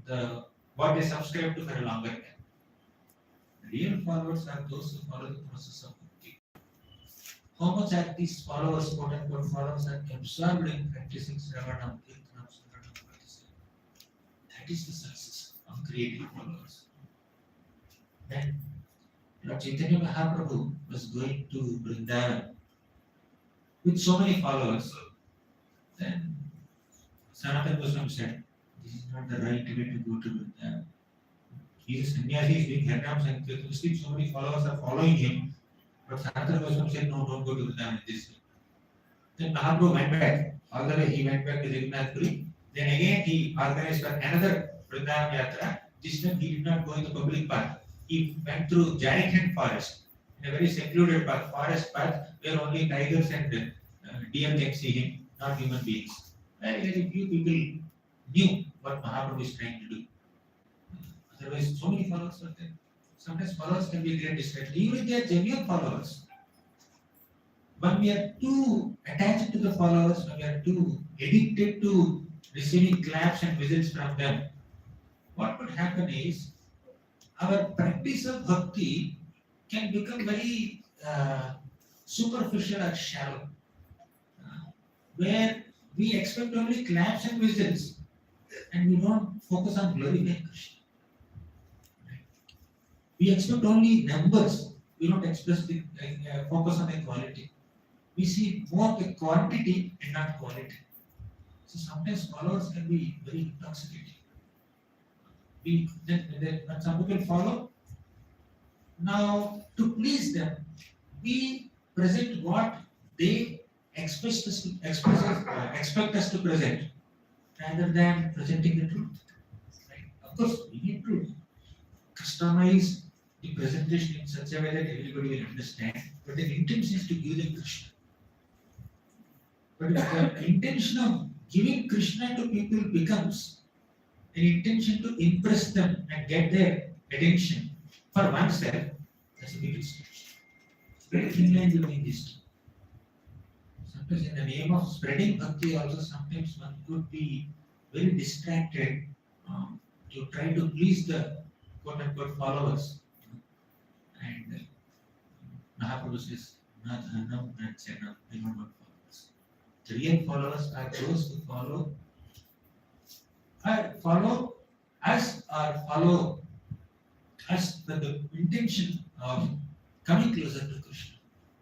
the what they subscribe to for a longer time. Real followers are those who follow the process of bhakti. How much are these followers, quote unquote followers, are absorbed in practicing Sravanam, Kirtanam, Smaranam, Bhakti? That is the success of creating followers. Then Lord Chaitanya Mahaprabhu was going to Vrindavan with so many followers. Then Sanatana Goswami said, this is not the right way to go to Vrindavan. He is a sannyasi, he is doing Harinam Sankirtan, still so many followers are following him. But Sanatana Goswami said, no, don't go to Vrindavan this way. Then Mahaprabhu went back. All the way he went back to Jagannath Puri. Then again he organized for another Vrindavan Yatra. This time he did not go in the public path. He went through Jharkhand forest, in a very secluded path, forest path, where only tigers and deer can see him, not human beings. Very few people knew what Mahaprabhu is trying to do. Otherwise, so many followers are there. Sometimes followers can be a great distraction. Even if they are genuine followers, when we are too attached to the followers, when we are too addicted to receiving claps and whistles from them, what would happen is our practice of bhakti can become very superficial or shallow, where we expect only claps and whistles and we don't focus on glorifying Krishna. We expect only numbers, we don't focus on the quality. We see more the quantity and not quality. So sometimes followers can be very intoxicating. When some people follow, now to please them, we present what they expect us to present, rather than presenting the truth. Right? Of course, we need truth. Customize the presentation in such a way that everybody will understand, but the intention is to give them Krishna. But if the intention of giving Krishna to people becomes an intention to impress them and get their attention for oneself, that's a big distraction. Very thin line between these two. Sometimes in the name of spreading bhakti also, sometimes one could be very distracted to try to please the quote unquote followers. And Mahaprabhu says, Nadhanam and Chanam, they are not followers. The real followers are those who follow us or follow us with the intention of coming closer to Krishna.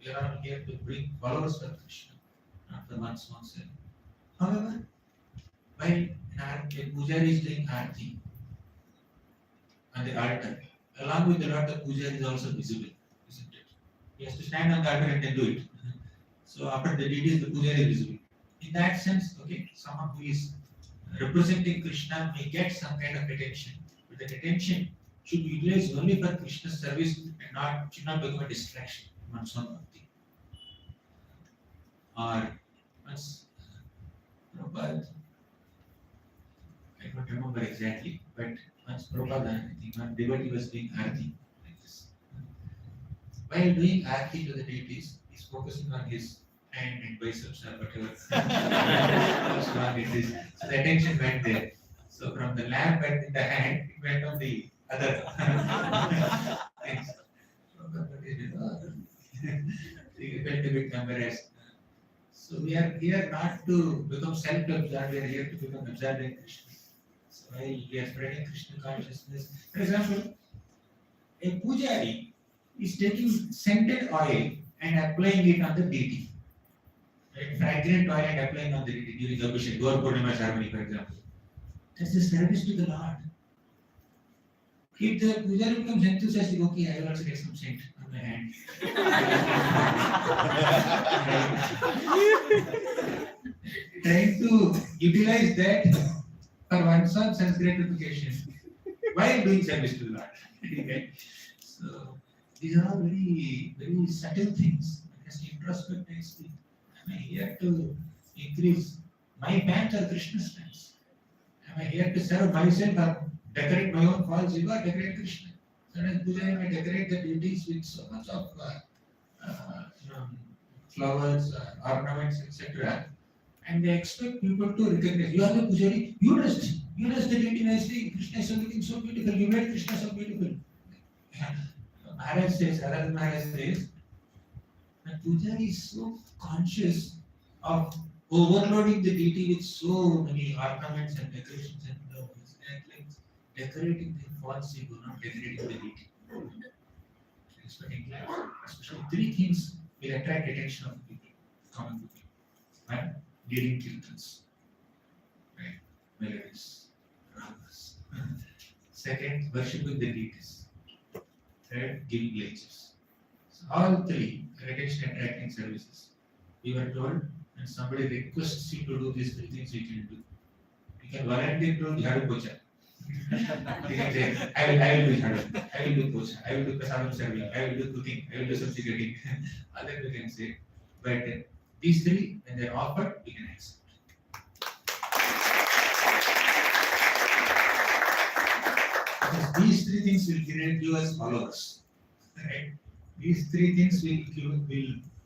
We are not here to bring followers for Krishna, not for one's own self. However, while a pujari is doing arati on the altar, along with the Lord, the pujari is also visible, isn't it? He has to stand on the altar and then do it. So after the deed is the pujari is visible. In that sense, okay, someone who is representing Krishna may get some kind of attention, but that attention should be utilized only for Krishna's service and should not become a distraction in one's own bhakti. Or once Prabhupada, I don't remember exactly, but once Prabhupada, I think one devotee was doing arati like this. While doing arati to the deities, he's focusing on his hand and biceps or whatever. How strong it is. So the attention went there. So from the lamp and in the hand, it went on the other things. He felt a bit embarrassed. So we are here not to become self-absorbed, we are here to become absorbed in Krishna. So while we are spreading Krishna consciousness, for example, a pujari is taking scented oil and applying it on the deity. Right? Fragrant oil and applying on the deity during the Abhishek, Gaur Purnima ceremony, for example. That's the service to the Lord. If the pujari becomes enthusiastic, okay, I will also get some scent on my hand. Trying to utilize that for one's own sense gratification while doing service to the Lord. Okay? So these are all very, very subtle things. Just introspect and speak. Am I here to increase my bank or Krishna's banks? Am I here to serve myself or decorate my own false ego or decorate Krishna? Sometimes Pujari may decorate the deities with so much of flowers, ornaments, etc. And they expect people to recognize. You are the Pujari, you dressed the deity nicely. Krishna is looking so beautiful. You made Krishna so beautiful. Maharaj says, the Pujari is so conscious of overloading the deity with so many ornaments and decorations and flowers. Like decorating the false ego, not decorating the deity. Especially three things will attract attention of people, common people. One, leading kirtans, right? Melodies, ragas. Second, worshiping the deities. Third, giving lectures. So all three are attention attracting services. We were told, and somebody requests you to do these three things, you can do. You can volunteer to Jhadu Puja. You can say, I will do Jhadu, I will do Puja, I will do Prasadam serving, I will do cooking, I will do subsidiary. Other we can say, but these three, when they are offered, we can accept. Because these three things will create you as followers. Right? These three things will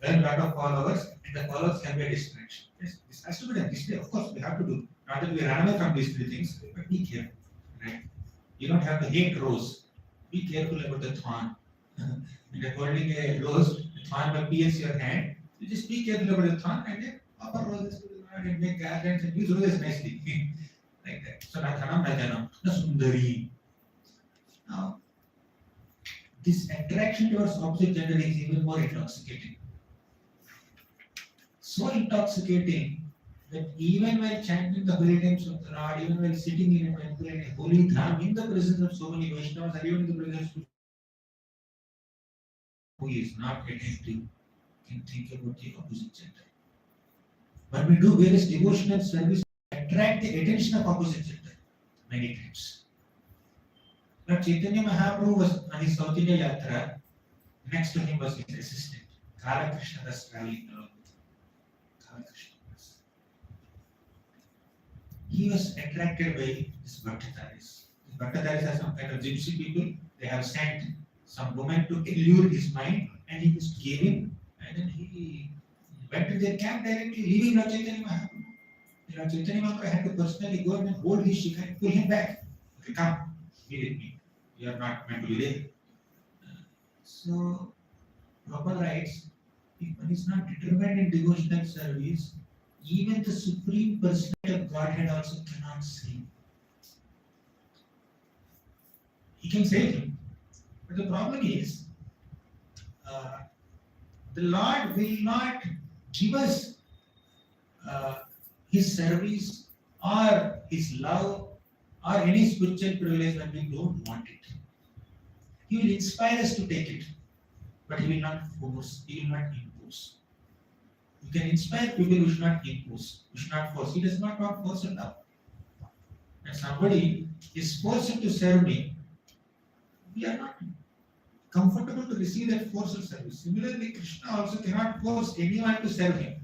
earn a lot of followers, and the followers can be a distraction. Yes, this has to be done. This way, of course, we have to do. Not that we run away from these three things, but be careful. Right? You don't have to hate rose. Be careful about the thorn. When you're holding a rose, the thorn will pierce your hand. You just be careful about the thorn and then offer roses to the Lord and make garlands and use roses nicely. Like that. So, Nathanam, Najanam, na Sundari. Now, this attraction towards opposite gender is even more intoxicating. So intoxicating that even while chanting the holy names of the Lord, even while sitting in a temple in a holy dham, in the presence of so many Vaishnavas, and even in the presence of who is not attentive, can think about the opposite gender. When we do various devotional service, attract the attention of opposite gender many times. But Chaitanya Mahaprabhu was on his South India Yatra, next to him was his assistant, Kala Krishna Das traveling along with him. Kala Krishna Das. He was attracted by these Bhaktataris. These Bhaktataris are some kind of gypsy people. They have sent some woman to allure his mind, and he just gave in, and then he went to their camp directly, leaving Lord Chaitanya Mahaprabhu. Lord Chaitanya Mahaprabhu had to personally go and hold his shikha and pull him back. Okay, come, be with me. You are not meant to be there. So, Prabhupada writes, if one is not determined in devotional service, even the Supreme Personality of Godhead also cannot save. He can save him. But the problem is, the Lord will not give us His service or His love or any spiritual privilege when we don't want it. He will inspire us to take it, but He will not force, He will not impose. You can inspire people, you should not impose, you should not force. He does not want force and love. When somebody is forced to serve me, we are not comfortable to receive that forceful service. Similarly, Krishna also cannot force anyone to serve him.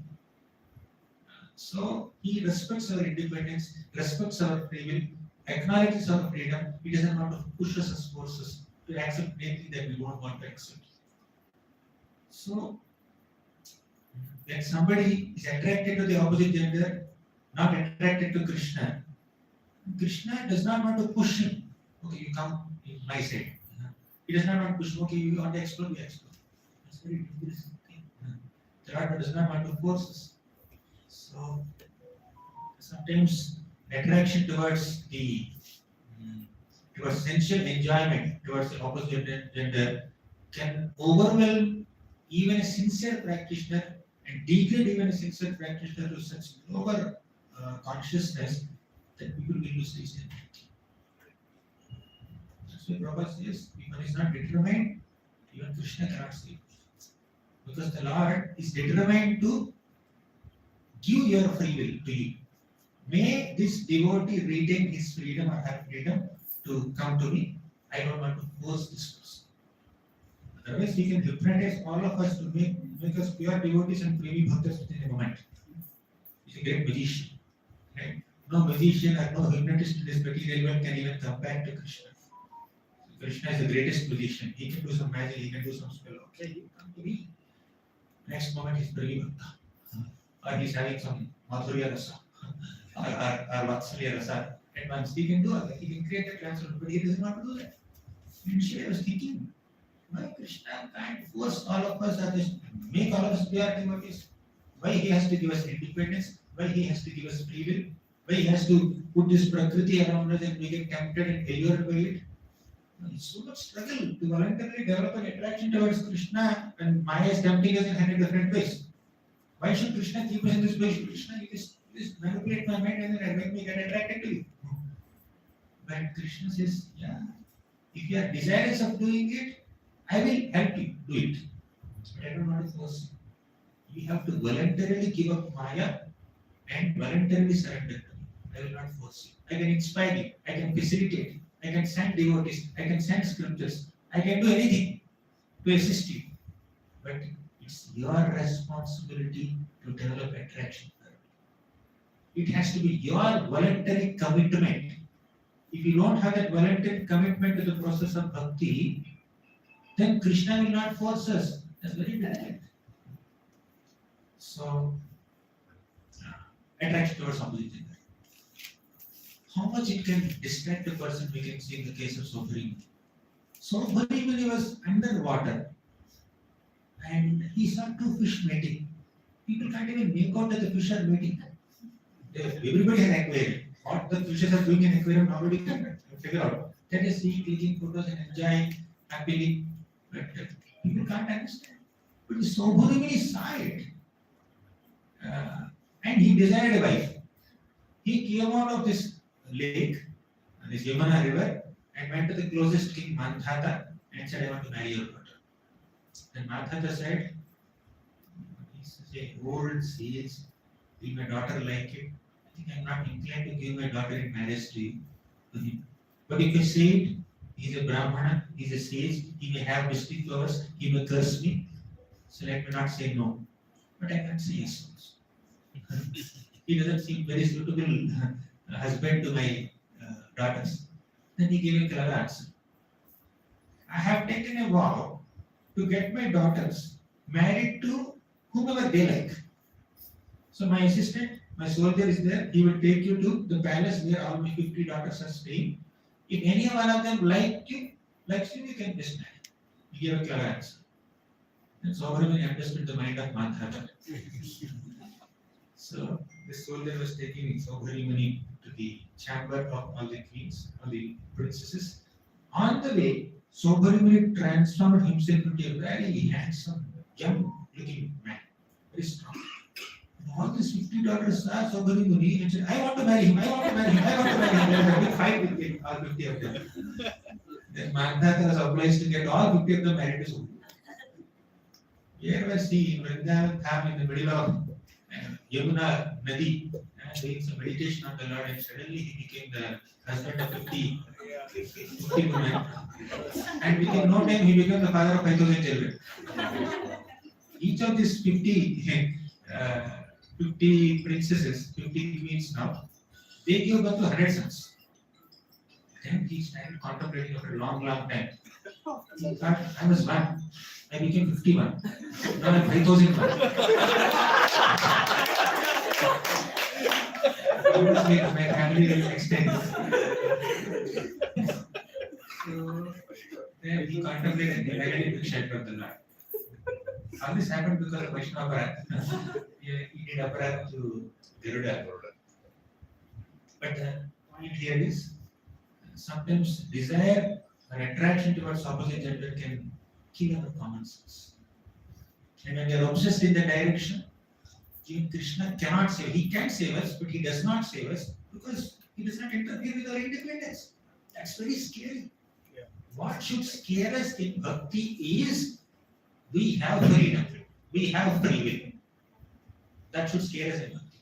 So he respects our independence, respects our free will, acknowledges our freedom. He doesn't want to push us as forces to accept anything that we don't want to accept. So when somebody is attracted to the opposite gender, not attracted to Krishna, Krishna does not want to push him. Okay, you come in my side. He does not want to push. Okay, you want to explore, we explore. That's very dangerous thing. The Lord does not want to force us. So sometimes attraction towards the towards sensual enjoyment towards the opposite gender can overwhelm even a sincere practitioner and degrade even a sincere practitioner to such lower consciousness that people will lose reason. That's why Prabhupada says, if one is not determined, even Krishna cannot save. Because the Lord is determined to give your free will to you. May this devotee retain his freedom or her freedom to come to me. I don't want to force this person. Otherwise, he can hypnotize all of us to make us pure devotees and premi bhaktas within a moment. He's a great magician. Right? No magician or no hypnotist in this material world can even compare to Krishna. So Krishna is the greatest magician. He can do some magic, he can do some spell. Okay, you come to me. Next moment he's premi bhakta. Or he's having some madhurya rasa or vatsalya rasa. At once he can do that. He can create a transformation, but he does not do that. Initially I was thinking, why Krishna can't force all of us or just make all of us pure devotees? Why he has to give us independence? Why he has to give us free will? Why he has to put this prakriti around us and we get tempted and allured by it? It's so much struggle to voluntarily develop an attraction towards Krishna and Maya is tempting us in 100 different ways. Why should Krishna keep us in this way? Krishna, you just manipulate my mind and then make me get attracted to you. But Krishna says, yeah, if you are desirous of doing it, I will help you do it. But I don't want to force you. You have to voluntarily give up Maya and voluntarily surrender to me. I will not force you. I can inspire you. I can facilitate. I can send devotees. I can send scriptures. I can do anything to assist you. But it's your responsibility to develop attraction. It has to be your voluntary commitment. If you don't have that voluntary commitment to the process of bhakti, then Krishna will not force us. That's very difficult. So, attraction towards opposite gender. How much it can distract a person, we can see in the case of Sobhari. Sobhari, when he was underwater and he saw two fish mating, people can't even make out that the fish are mating. Everybody has aquarium. What the fishes are doing in aquarium, nobody can figure out. They just see, taking photos and enjoying happily, but people can't understand. But the Sobhari saw it, and he desired a wife. He came out of this lake, this Yamuna river, and went to the closest king, Mandhata, and said, I want to marry your daughter. Then Mandhata said, he says, a old sage, will my daughter like it? I think I'm not inclined to give my daughter in marriage to you, to him. But if you say it, he's a Brahmana, he's a sage, he may have mystic powers, he may curse me, so let me not say no. But I can't say yes also. He doesn't seem very suitable husband to my daughters. Then he gave a clever answer. I have taken a vow to get my daughters married to whomever they like. So my assistant, my soldier is there, he will take you to the palace where all my 50 daughters are staying. If any one of them likes you, you can just marry. He gave a clever answer. And so Sobhari understood the mind of Mandhata. So this soldier was taking Sobhari to the chamber of all the queens, all the princesses. On the way, Sobhari transformed himself into a very handsome, young-looking man, very strong. And all these 50 daughters saw Sobhari and said, I want to marry him, I want to marry him, I want to marry him. There was a big fight between all 50 of them. Then Mandhata was obliged to get all 50 of them married to Sobhari. Here was he in Vrindavan, in the middle of Yamuna Nadi, doing some meditation on the Lord, and suddenly he became the husband of 50 women. And within no time he became the father of 5,000 children. Each of these 50 princesses, 50 queens now, they gave birth to 100 sons. Then he started contemplating after a long time. He thought, I was one, I became 51. Now I'm 5,001. My family will extend. So then he contemplated and divided the shelter of the Lord. All this happened because of Vaishnava Aparat. He did Aparat to Garuda. But the point here is sometimes desire or attraction towards opposite gender can kill our common sense. And when we are obsessed in the direction, even Krishna cannot save. He can save us, but he does not save us because he does not interfere with our independence. That's very scary. Yeah. What should scare us in bhakti is we have freedom, we have free will. That should scare us in bhakti.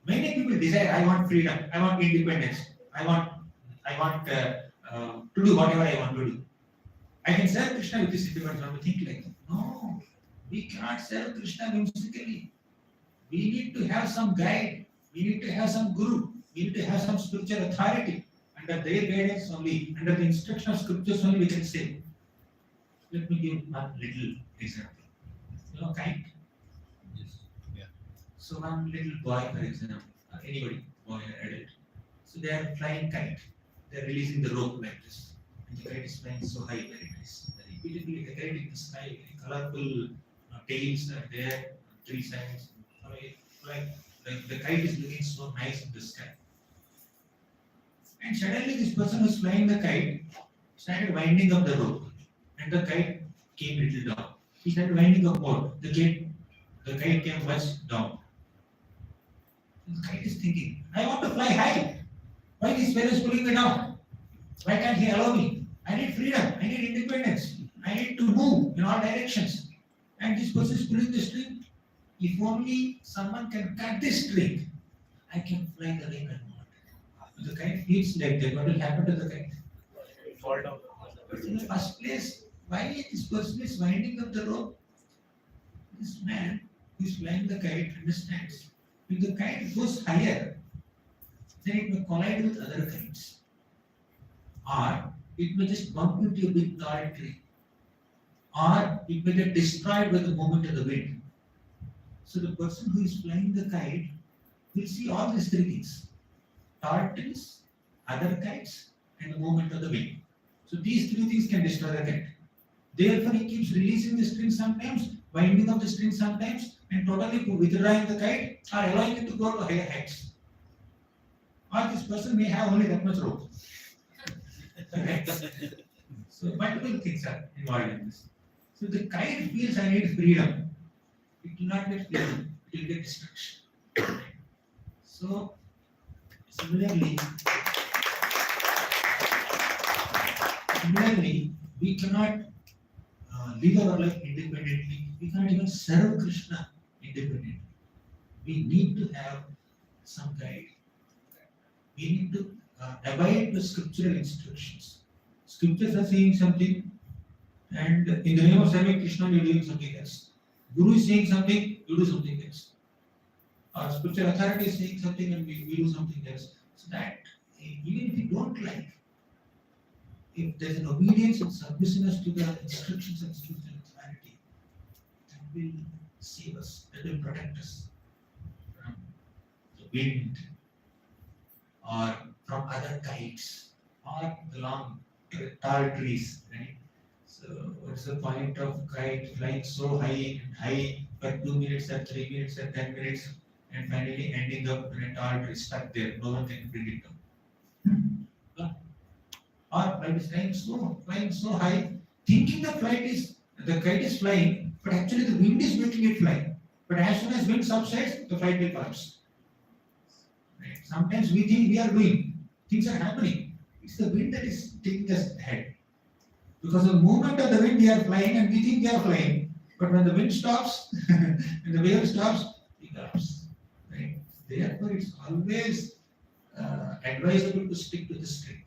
Many people desire, I want freedom, I want independence, I want to do whatever I want to do. I can serve Krishna with this independence. I think like that. No, we cannot serve Krishna whimsically. We need to have some guide. We need to have some guru. We need to have some spiritual authority. Under their guidance only, under the instruction of scriptures only, we can say. Let me give one little example. You know, kite. Yeah. So one little boy, for example, anybody, boy or adult. So they are flying kite. They are releasing the rope like this. And the kite is flying so high, very nice. Very beautifully, the kite in the sky, very colorful tails are there, three sides. Like the kite is looking so nice in the sky. And suddenly this person who is flying the kite started winding up the rope. And the kite came little down. He started winding up more. The kite came much down. The kite is thinking, I want to fly high. Why this fellow is pulling me down? Why can't he allow me? I need freedom. I need independence. I need to move in all directions. And this person is pulling the string. If only someone can cut this string, I can fly the way I want. The kite feels like that. What will happen to the kite? Fall down. But in the first place, why this person is winding up the rope? This man who is flying the kite understands. If the kite goes higher, then it may collide with other kites. Or it may just bump into a big tall tree. Or it may get destroyed by the movement of the wind. So the person who is flying the kite will see all these three things. Tall trees, other kites, and the movement of the wind. So these three things can destroy the kite. Therefore, he keeps releasing the string sometimes, winding up the string sometimes, and totally withdrawing the kite or allowing it to go to higher heights. Or this person may have only that much rope. Right? So multiple things are involved in this. So the kite feels I need freedom. It will not get freedom, it will get destruction. So similarly, we cannot live our life independently. We cannot even serve Krishna independently. We need to have some guide. We need to abide the scriptural instructions. Scriptures are saying something, and in the name of serving Krishna, you are doing something else. Guru is saying something, you do something else. Our spiritual authority is saying something, and we do something else. So that even if we don't like, if there is an obedience and submissiveness to the instructions and spiritual authority, that will save us, that will protect us from the wind or from other kites or the long tall trees, right? So what's the point of kite flying so high and high for 2 minutes or 3 minutes or 10 minutes and finally ending up in a tall tree stuck there, no one can bring it down. Or by flying so high, thinking the kite is flying, but actually the wind is making it fly. But as soon as wind subsides, the flight will collapse. Right? Sometimes we think we are doing, things are happening. It's the wind that is taking us ahead. Because of the movement of the wind, we are flying and we think we are flying. But when the wind stops and the wave stops, we collapse. Right? Therefore, it's always advisable to stick to the string.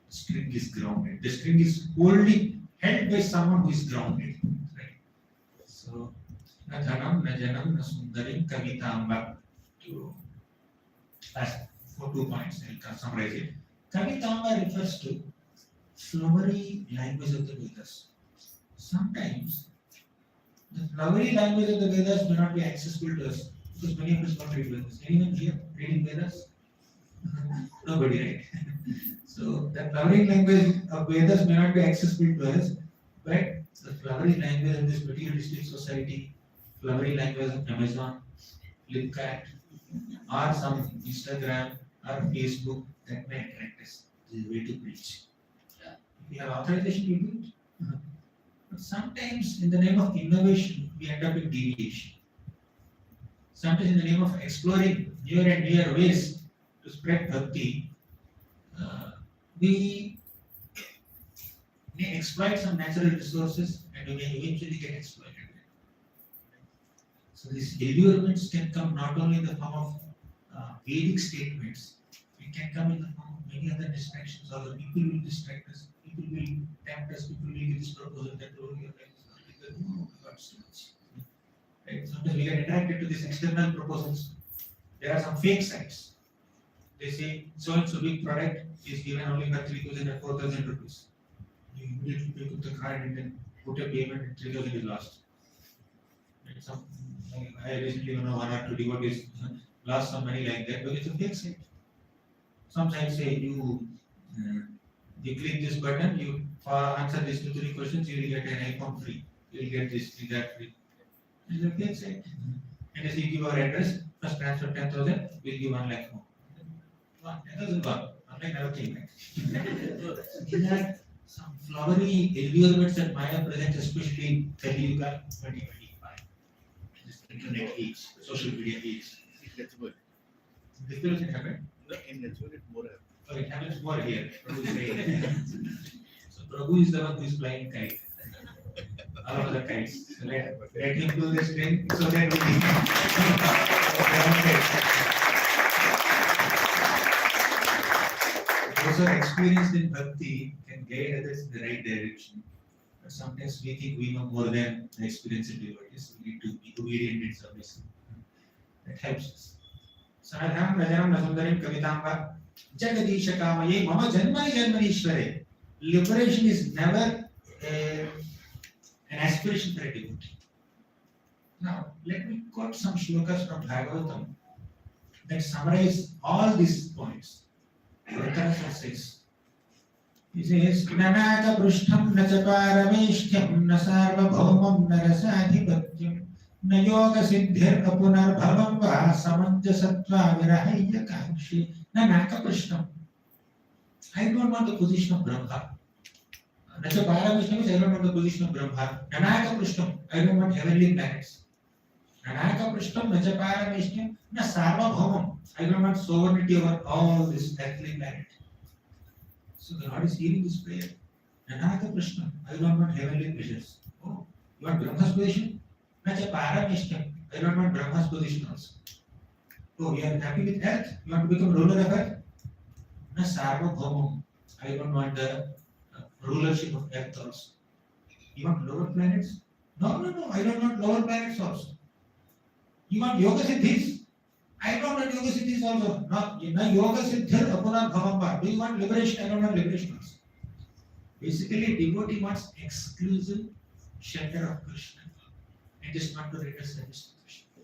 The string is grounded. The string is wholly held by someone who is grounded. Right? So, na dhanam, na janam, na sundarim, kavitamba. For 2 points, I'll summarize it. Kavitamba refers to flowery language of the Vedas. Sometimes the flowery language of the Vedas may not be accessible to us because many of us don't read Vedas. Anyone here reading Vedas? Nobody, right? So the flowery language of Vedas may not be accessible to us, but the flowery language of this materialistic society, flowery language of Amazon, Flipkart, or some Instagram or Facebook, that may attract us. This is the way to preach. We have authorization to do it. But sometimes in the name of innovation, we end up in deviation. Sometimes in the name of exploring newer and newer ways to spread bhakti, we may exploit some natural resources and we may eventually get exploited. So these allurements can come not only in the form of Vedic statements, it can come in the form of many other distractions, or the people will distract us. People will whereas people will give this proposal that oh, your life is not like that. No, God's too much. Right? Sometimes we get attracted to these external proposals. There are some fake sites. They say so and so big product is given only for 3,000 or 4,000 rupees. You immediately pick up the card and then put a payment and 3,000 is lost. Right? I recently know one or two devotees lost some money like that, but it's a fake site. Some sites say you click this button, you answer these 2-3 questions, you will get an iPhone free. You will get this, that free. It's a fake site. And as you give our address, first transfer 10,000, we'll give 1 lakh more. 10,000 gone. 1 lakh never came back. These are some flowery environments that Maya presents, especially Kali Yuga 2025. This internet age, social media age. That's good. This doesn't happen. In that's what it more happens. Oh, it happens more here. Prabhu is saying. So Prabhu is the one who is flying kite. All of the kites. So let him do this thing so that we those who are experienced in bhakti can guide others in the right direction. But sometimes we think we know more than the experienced devotees. We need to be obedient in service. That helps us. Sanadham Rajanam Nasundarim Kavitamba Jagadisha Kamaye Mama Janmani Janmanishware. Liberation is never an aspiration for a devotee. Now, let me quote some shlokas from Bhagavatam that summarize all these points. Dhritarashtra says, he says, Nanaka Prishtham Nachaparameshtyam Nasarvabhaumam Narasadhipatyam Na yoga siddhir apunar bhavam va samanjasatva virahaya kankshi Nanaka Prishtham. I don't want the position of Brahma. Nachaparameshtyam means I don't want the position of Brahma. Nanaka Prishtham, I don't want heavenly planets. Nanaka Prishtham Nachaparameshtyam Na sarvabhaumam. I don't want sovereignty over all this earthly planet. So the Lord is hearing this prayer. Nanaka Prishtham, I don't want heavenly pleasures. Oh, you want Brahma's position? Nacha parameshtyam, I don't want Brahma's position also. Oh, you are happy with earth? You want to become ruler of earth? Na sarvabhaumam, I don't want the rulership of earth also. You want lower planets? No, I don't want lower planets also. You want yoga siddhis? I don't want yoga siddhis also. No, yoga siddhir apuna bhavamba. Do you want liberation? I don't want liberation also. Basically, devotee wants exclusive shelter of Krishna. And just not to render service to Krishna.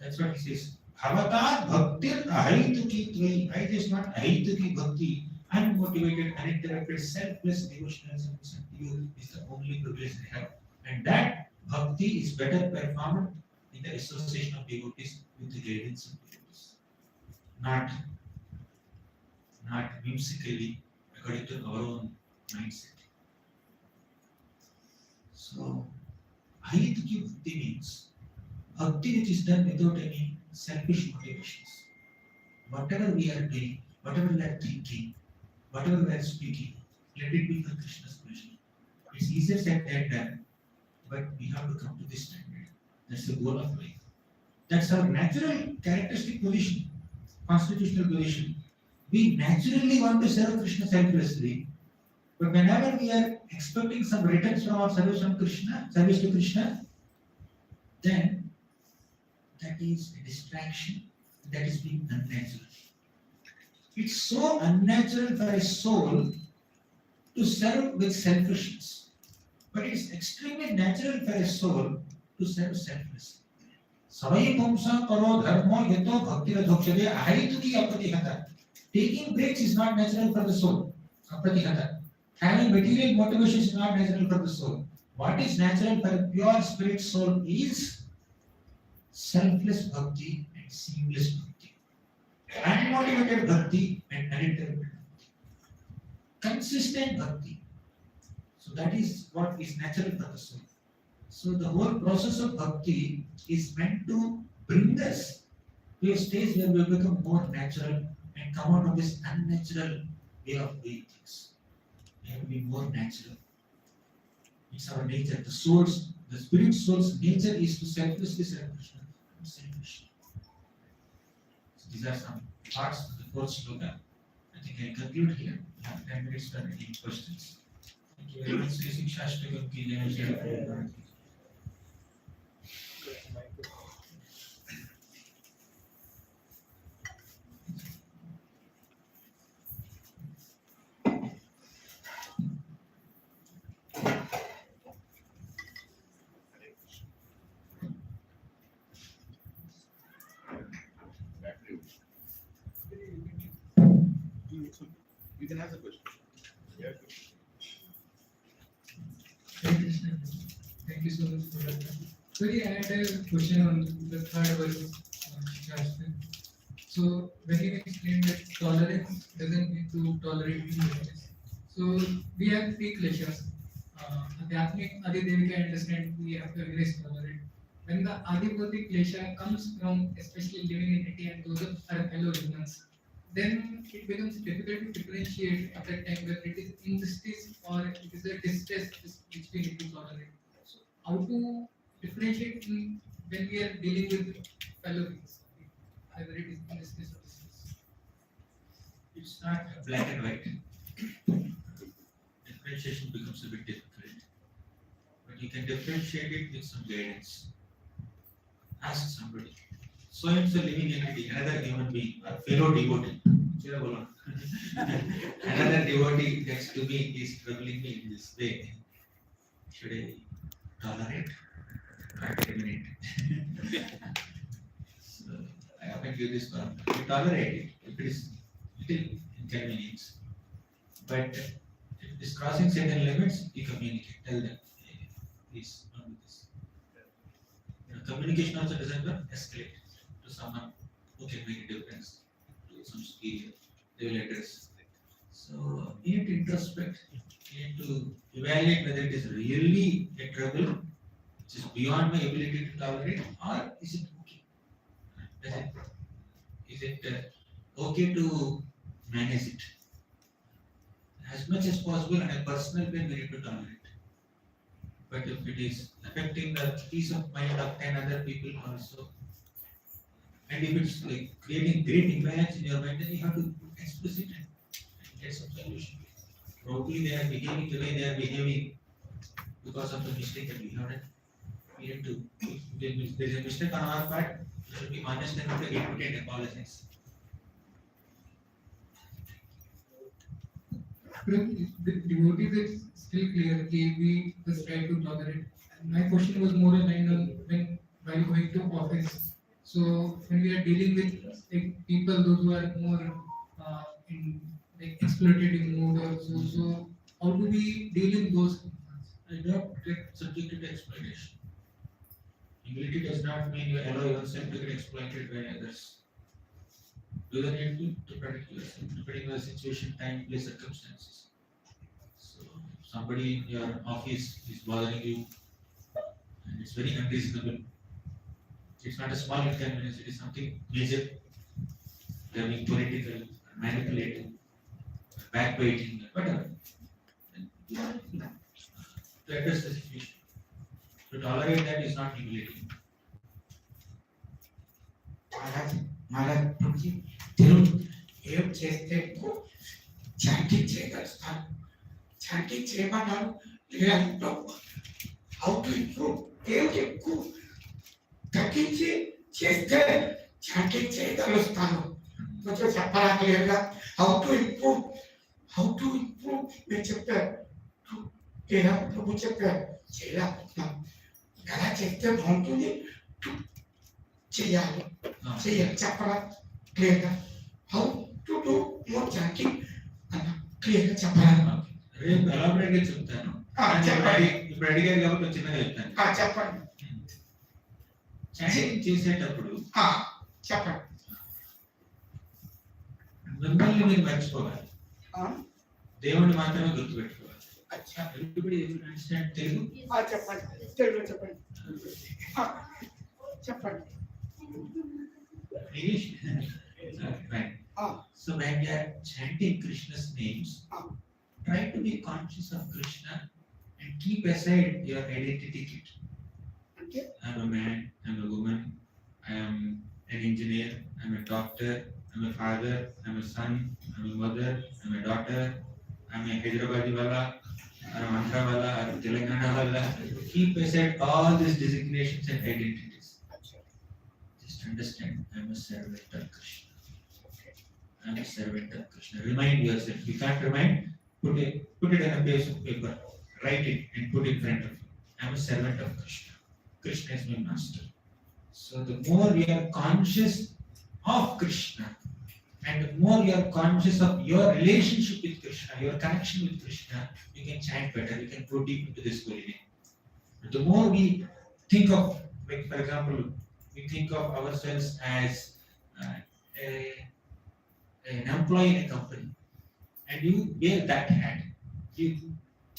That's what he says. Bhavatat bhaktir ahaituki tvai. I just want ahaituki bhakti. Unmotivated, uninterrupted, selfless devotional service to you is the only privilege I have. And that bhakti is better performed in the association of devotees with the guidance of devotees. Not whimsically according to our own mindset. So, Ahituki Bhakti means bhakti which is done without any selfish motivations. Whatever we are doing, whatever we are thinking, whatever we are speaking, let it be for Krishna's pleasure. It's easier said than done, but we have to come to this standard. That's the goal of life. That's our natural characteristic position, constitutional position. We naturally want to serve Krishna selflessly, but whenever we are expecting some returns from our service to Krishna, then that is a distraction, that is being unnatural. It's so unnatural for a soul to serve with selfishness, but it's extremely natural for a soul to serve selflessly. Savai pumsa karo dharmo yato bhakti radhokshade ahaituki apratihata. Taking breaks is not natural for the soul. Apratihata. Having material motivation is not natural for the soul. What is natural for a pure spirit soul is selfless bhakti and seamless bhakti. Unmotivated bhakti and uninterrupted bhakti. Consistent bhakti. So that is what is natural for the soul. So the whole process of bhakti is meant to bring us to a stage where we become more natural and come out of this unnatural way of doing things. We have to be more natural. It's our nature. The spirit soul's nature is to selflessly serve Krishna. Selfish. So these are some parts of the fourth sloka. I think I conclude here. We have 10 minutes for any questions. Thank you. Sikshastakam ki jai. You can have the question. Hare Krishna. Thank you so much for that. Sorry, I had a question on the third verse. Shastra. So when you explained that tolerance doesn't need to tolerate injustice. So we have three kleshas. Adhyatmic, Adidevika, understand we have to erase tolerate. When the Adipati klesha comes from especially living in India and those are fellow humans, then it becomes difficult to differentiate at that time whether it is injustice or it is a distress which we need to tolerate. So how to differentiate when we are dealing with fellow beings, whether it is injustice or distress? It's not black and white. Differentiation becomes a bit difficult. But you can differentiate it with some guidance. Ask somebody. So it's a living entity, another human being, a fellow devotee. Another devotee next to me is troubling me in this way. Should I tolerate or terminate? So I often give this one. You tolerate it if it is little inconvenience. But if it is crossing certain limits, you communicate. Tell them, hey, please don't do this. Communication also doesn't work, escalate to someone who can make a difference, to some superior, they will address. So you need to introspect, you need to evaluate whether it is really a trouble which is beyond my ability to tolerate, or is it okay? Is it okay to manage it? As much as possible on a personal way, we need to tolerate. But if it is affecting the peace of mind of 10 other people also, and if it's like creating great imbalance in your mind, then you have to express it and get some solution. Probably they are behaving the way they are behaving because of the mistake that we have done. We need to, if there is a mistake on our part, we should be honest and to admit and apologize. The devotees is still clear. Okay, we just try to tolerate. And my question was more aligned on when while going to office. So when we are dealing with like, people those who are more in like exploitative mode or so how do we deal in those cases? I don't get subjected to exploitation. Humility does not mean you allow yourself to get exploited by others. Do the need to protect yourself, depending on the situation, time, place, circumstances. So, if somebody in your office is bothering you, and it's very unreasonable. It's not a small inconvenience, it is something major. They are being political, manipulating, backbiting, whatever. To address the situation. To tolerate that is not humiliating. Maharaj, Prabhuji, Telugu ఏం చేస్తే ఎక్కువ chanting చేయగలుగుతాను chanting చేయమన్నారు లేదా how to improve ఏం ఎక్కువ తగ్గించి చేస్తే చాంటింగ్ చేయగలుగుతాను కొంచెం చెప్పాలా క్లియర్గా హౌ టు ఇంప్రూవ్ నేను చెప్పారు లేదా ప్రభు చెప్పారు చేయలేకపోతున్నాను ఎలా చేస్తే బాగుంటుంది చేయాలి చెప్పరా క్లియర్గా how to do more chanting అన్న క్లియర్గా చెప్పరా రేపు ఎలాబరేట్గా చెప్తాను. చెప్పండి. ఇప్పుడు అడిగారు కాబట్టి చిన్నగా చెప్తాను. చెప్పండి. చాంటింగ్ చేసేటప్పుడు చెప్పండి. మిమ్మల్ని మీరు మర్చిపోవాలి, దేవుడిని మాత్రమే గుర్తుపెట్టుకోవాలి. Everybody understand Telugu? చెప్పండి తెలుగులో చెప్పండి చెప్పండి. English? Right. So when you are chanting Krishna's names, try to be conscious of Krishna and keep aside your identity kit. Okay. I'm a man, I'm a woman, I am an engineer, I'm a doctor, I'm a father, I'm a son, I'm a mother, I'm a daughter, I'm a Hyderabadi wala, Andhra wala, or Telangana wala. Keep aside all these designations and identities. Just understand, I am a servant of Krishna. I am a servant of Krishna. Remind yourself. You can't remind, put it in a piece of paper, write it and put it in front of you. I am a servant of Krishna. Krishna is my master. So the more we are conscious of Krishna, and the more you are conscious of your relationship with Krishna, your connection with Krishna, you can chant better, you can go deep into this holy name. But the more we think of, like for example, we think of ourselves as an employee in a company, and you wear that hat. You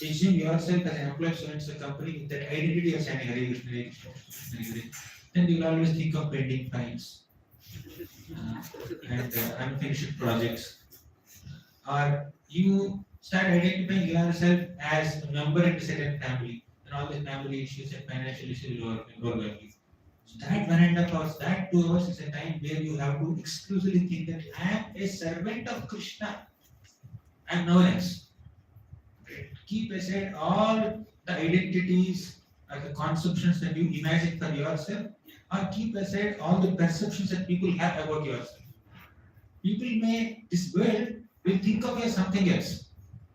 assume yourself as an employee of a company with that identity of chanting Hare Krishna, Hare Krishna, Krishna Krishna, Hare. Then you will always think of pending files and unfinished projects. Or you start identifying yourself as a member in a certain family, and all the family issues and financial issues will overwhelm you. So that 1.5 hours, that 2 hours is a time where you have to exclusively think that I am a servant of Krishna. I am no one else. Keep aside all the identities or the conceptions that you imagine for yourself, or keep aside all the perceptions that people have about yourself. People may, this world will think of you as something else.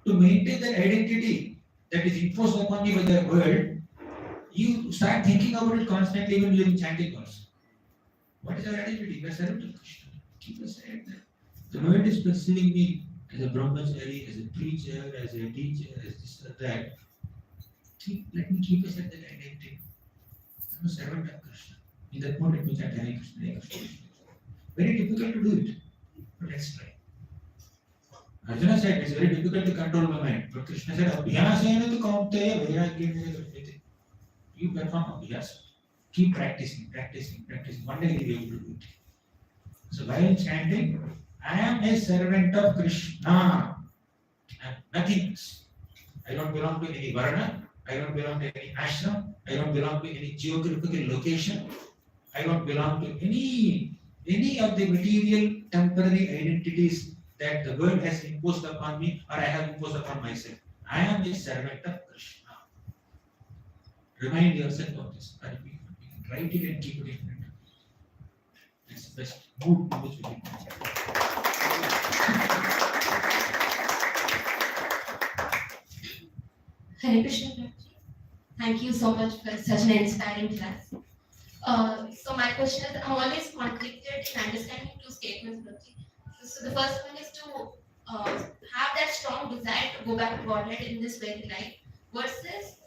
To maintain that identity that is imposed upon you by the world, you start thinking about it constantly even during chanting also. What is our identity? We are servant of Krishna. Keep aside that. The world is perceiving me as a brahmachari, as a preacher, as a teacher, as this or that. Let me keep aside that identity. I'm a servant of Krishna. In that mode, let me chant Hare Krishna, Hare Krishna. Very difficult to do it, but let's try. Arjuna said it's very difficult to control my mind, but Krishna said, Abhyasena tu kaunteya vairagya vidyate. You perform abhyas. Keep practicing. One day you will be able to do it. So while chanting, I am a servant of Krishna. I am nothing else. I don't belong to any varna. I don't belong to any ashram. I don't belong to any geographical location. I don't belong to any of the material temporary identities that the world has imposed upon me or I have imposed upon myself. I am a servant of Krishna. Remind yourself of this. You can write it and keep it in front of you. That's the best mood in which we can. Hare Krishna, Prabhuji. Thank you so much for such an inspiring class. So my question is, I'm always conflicted in understanding two statements, Prabhuji. So the first one is to have that strong desire to go back to Godhead in this very life versus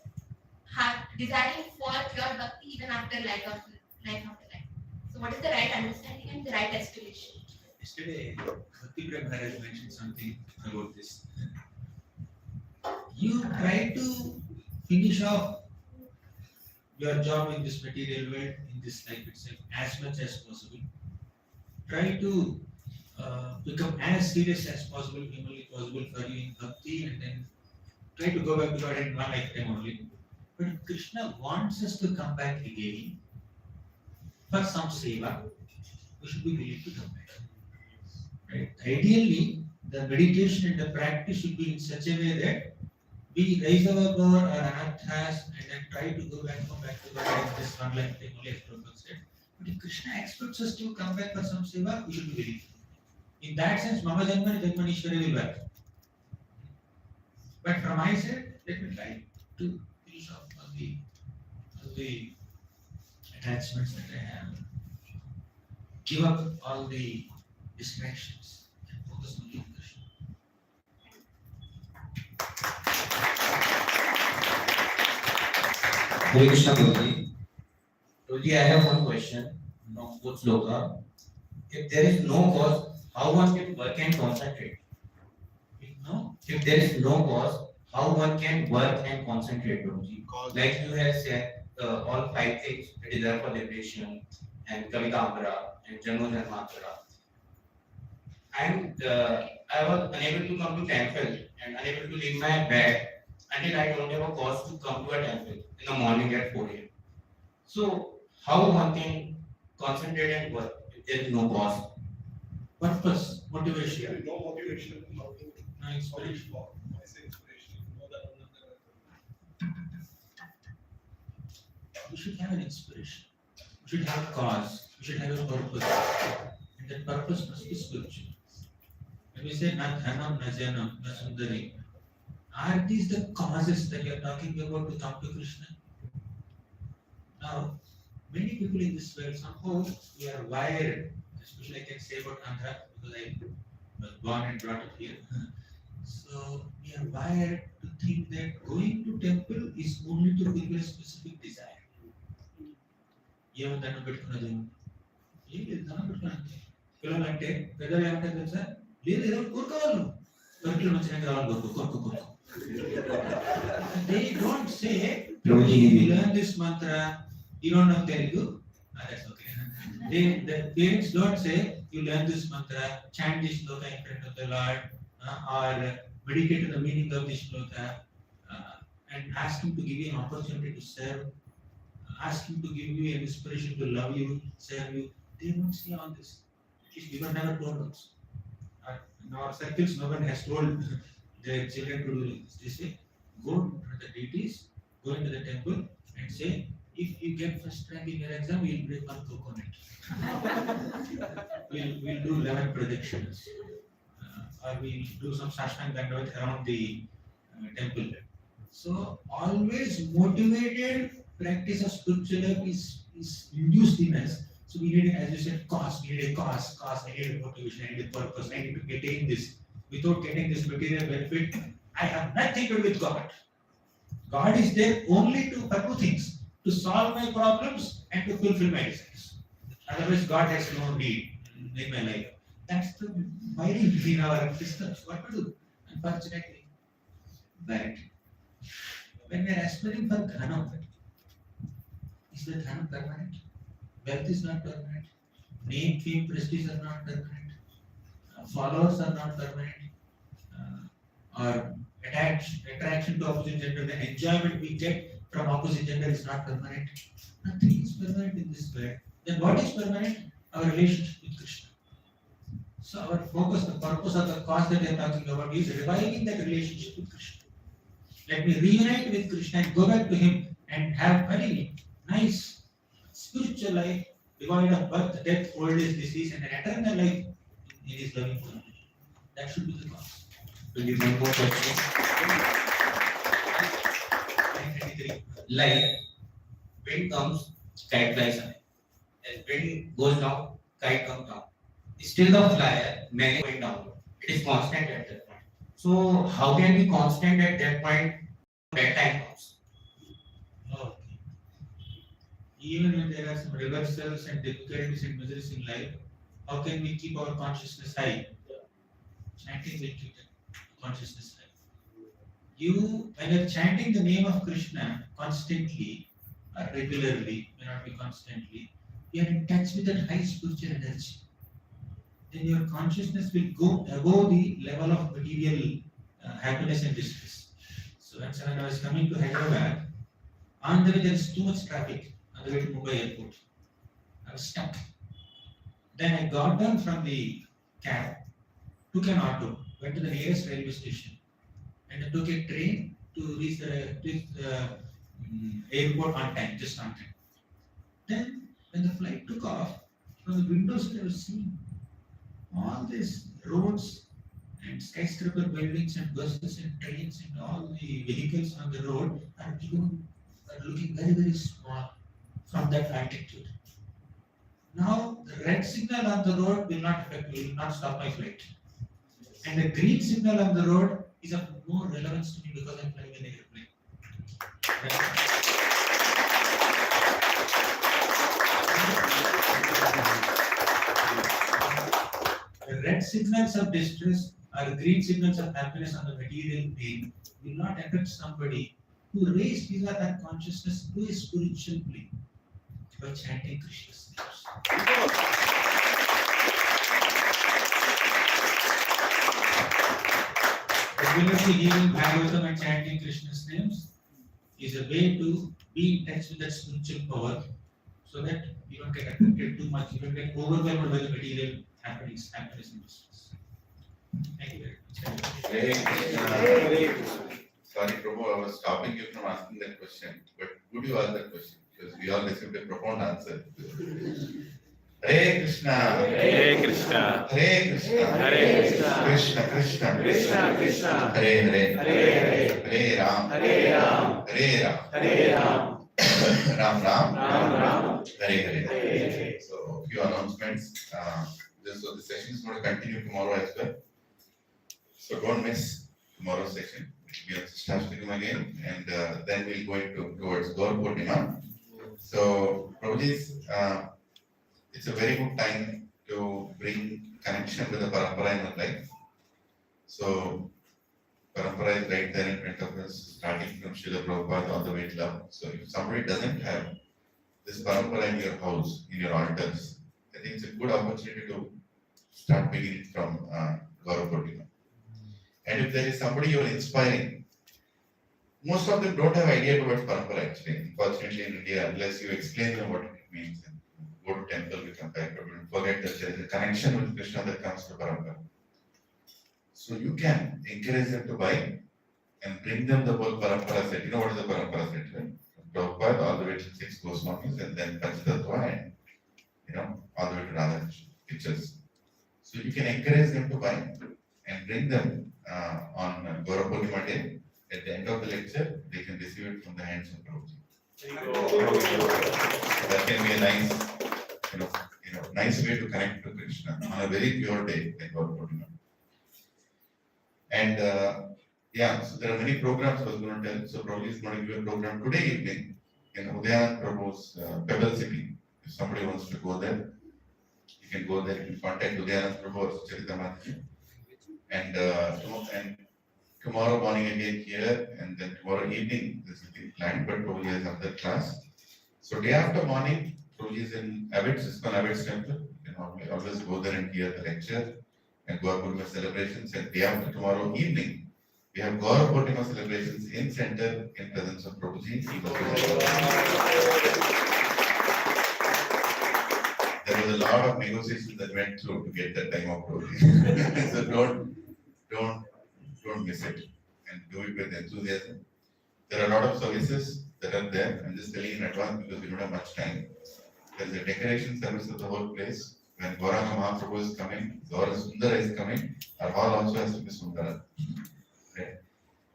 desiring for pure bhakti even after life after life. So what is the right understanding and the right aspiration? Yesterday, Bhakti Maharaj mentioned something about this. You try to finish off your job in this material world, in this life itself, as much as possible. Try to become as serious as possible, humanly possible for you in bhakti, and then try to go back to God in one lifetime only. But if Krishna wants us to come back again for some seva, we should be willing to come back. Right? Ideally, the meditation and the practice should be in such a way that we raise our bar, our anarthas, and then try to come back to God in this one lifetime only, as Prabhupada said. But if Krishna expects us to come back for some seva, we should be willing. In that sense, Mama Janmani Janmanishwari will work. But from my side, let me try to finish off all the attachments that I have. Give up all the distractions and focus only on Krishna. Hare Krishna Prabhuji. Prabhuji, I have one question from both sloka. If there is no cause, how one can work and concentrate? If there is no cause, how one can work and concentrate, Prabhuji? Like you have said, all 5 things, the desire for liberation, and Kavitamara, and Janmo Janmatra. And I was unable to come to temple and unable to leave my bed until I don't have a cause to come to a temple in the morning at 4 a.m. So, how one can concentrate and work if there is no cause? Purpose, motivation. No motivation, No inspiration. I say inspiration. You know that should have an inspiration. We should have a cause. We should have a purpose. And that purpose must be spiritual. When we say na dhanam, na janam, na sundari, are these the causes that you are talking about to come to Krishna? Now, many people in this world, somehow we are wired, especially I can say about Andhra because I was born and brought up here. So we are wired to think that going to temple is only to fulfill a specific desire. ఏమో దండం పెట్టుకున్నది ఏం లేదు దండం పెట్టుకున్నది పిల్లలంటే పెద్దలు ఏమంటారు తెలుసా లేదు ఏదో కోరుకోవాలి దొరికిలో వచ్చినాక రావాలి కోరుకో They don't say Prabhuji you learn this mantra you don't know Telugu that's okay the parents don't say you learn this mantra chant this shloka in front of the Lord or meditate on the meaning of this shloka and ask him to give you an opportunity to serve ask him to give you an inspiration to love you, serve you. They don't say all this. We were never told us. In our circles, no one has told their children to do this. They say, go to the deities, go into the temple and say, if you get first rank in your exam, we'll break one coconut. we'll do 11 predictions. Or we'll do some sashtang dandavat around the temple. So, always motivated practice of spiritual life is induced in us. So we need, as you said, cause. We need a cause. I need a motivation. I need a purpose. I need to attain this. Without getting this material benefit, I have nothing to do with God. God is there only for two things: to solve my problems and to fulfill my desires. Otherwise, God has no need in my life. That's the wiring in our systems. What to do? Unfortunately, but when we are aspiring for dhanam, is the dhanam permanent? Wealth is not permanent. Name, fame, prestige are not permanent. Followers are not permanent. Or attraction to opposite gender, the enjoyment we get from opposite gender is not permanent. Nothing is permanent in this world. Then what is permanent? Our relationship with Krishna. So our focus, the purpose of the cause that I am talking about is reviving that relationship with Krishna. Let me reunite with Krishna and go back to him and have very nice spiritual life, devoid of birth, death, old age, disease, and an eternal life in his loving family. That should be the cause. Will you one more question? Like, wind comes, kite flies away. As wind goes down, kite comes down. Still the flyer may going down. It is constant at that point. So how can we constant at that point when time comes? Okay. Even when there are some reversals and difficulties and miseries in life, how can we keep our consciousness high? Chanting will keep the consciousness high. When you're chanting the name of Krishna constantly or regularly, may not be constantly, you are in touch with that high spiritual energy. Then your consciousness will go above the level of material happiness and distress. So when I was coming to Hyderabad, on the way there is too much traffic on the way to Mumbai airport. I was stuck. Then I got down from the cab, took an auto, went to the nearest railway station, and I took a train to reach the airport on time, just on time. Then when the flight took off, from the windows I was seeing all these roads and skyscraper buildings and buses and trains and all the vehicles on the road are looking very, very small from that altitude. Now the red signal on the road will not affect me, will not stop my flight. And the green signal on the road is of more relevance to me because I'm flying an airplane. The red signals of distress or green signals of happiness on the material plane will not affect somebody who raised his or her consciousness to a spiritual plane by chanting Krishna's names. Regularly hearing Bhagavatam and chanting Krishna's names is a way to be in touch with that spiritual power so that you don't get affected too much, you don't get overwhelmed by the material happiness and distress. Thank you very much. Sorry, Prabhu, I was stopping you from asking that question, but would you ask that question? Because because we all received a profound answer. Hare Krishna. Hare Krishna. Hare Krishna. Hare Krishna. Krishna Krishna. Krishna Krishna. Hare Hare. Hare Hare. Hare Ram. Hare Ram. Hare Ram. Hare Ram. Ram Ram. Ram Ram. Hare Hare. Hare. So, a few announcements. So the session is going to continue tomorrow as well. So don't miss tomorrow's session. It will be on Sikshastakam again, and then we'll go into towards Gaur Purnima. So Prabhuji's, it's a very good time to bring connection with the parampara in our life. So parampara is right there in front of us, starting from Srila Prabhupada all the way to love. So if somebody doesn't have this parampara in your house, in your altars, I think it's a good opportunity to start beginning from Gaur Purnima. And if there is somebody you are inspiring, most of them don't have idea towards parampara actually. Unfortunately in India, unless you explain them what it means and go to temple, become backward, and forget that there is a connection with Krishna that comes to parampara. So you can encourage them to buy and bring them the whole parampara set. You know what is the parampara set, right? From Prabhupada all the way to 6 Goswamis and then Panchatattva and all the way to Radha pictures. So you can encourage them to buy and bring them on Gaur Purnima day. At the end of the lecture, they can receive it from the hands of Prabhuji. That can be a nice, nice way to connect to Krishna on a very pure day like Gaur Purnima. And so there are many programs I was going to tell. So Prabhuji is going to give a program today evening in Udayan Prabhu's Pebble City. If somebody wants to go there, you can go there. You can contact Udayan Prabhu or Charitamati. And tomorrow morning again here, and then tomorrow evening this will be planned, but Prabhuji has another class. So day after morning, Prabhuji is in Abbot's, ISKCON Abbot's temple. You know, we always go there and hear the lecture and Gaur Purnima celebrations. And day after tomorrow evening, we have Gaur Purnima celebrations in center in presence of Prabhuji. There was a lot of negotiations that went through to get that time of Prabhuji. So don't miss it and do it with enthusiasm. There are a lot of services that are there. I'm just telling in advance because we don't have much time. There's a decoration service of the whole place. When Gauranga Mahaprabhu is coming, Gaura Sundara is coming, our hall also has to be Sundara. Right?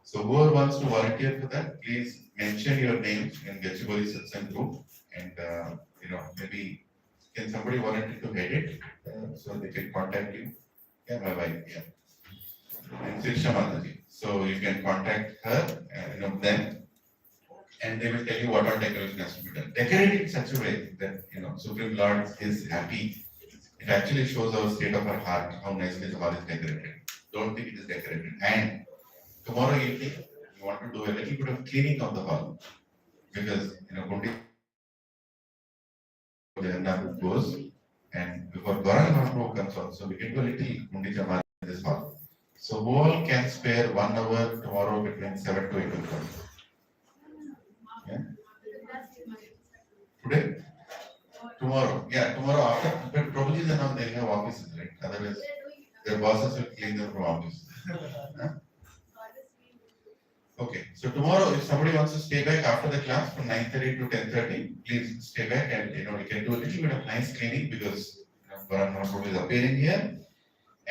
So whoever wants to volunteer for that, please mention your name in Gachibowli Satsang group, and maybe can somebody volunteer to head it so they can contact you. Yeah, my wife. Yeah. And Sirsha Mataji. So you can contact her, them, and they will tell you what all decoration has to be done. Decorate it in such a way that Supreme Lord is happy. It actually shows our state of our heart, how nicely the hall is decorated. Don't think it is decorated. And tomorrow evening, we want to do a little bit of cleaning of the hall, because Gundi goes, and before Gauranga Mahaprabhu comes also, we can do a little Gundi Jamal in this hall. So who all can spare 1 hour tomorrow between 7 to 8 o'clock? Yeah? Today? Tomorrow. Yeah, tomorrow after. But Prabhuji is announced they'll have offices, right? Otherwise, their bosses will clean them from office. Huh? Okay. So tomorrow, if somebody wants to stay back after the class from 9:30 to 10:30, please stay back and we can do a little bit of nice cleaning because Gauranga Mahaprabhu is appearing here.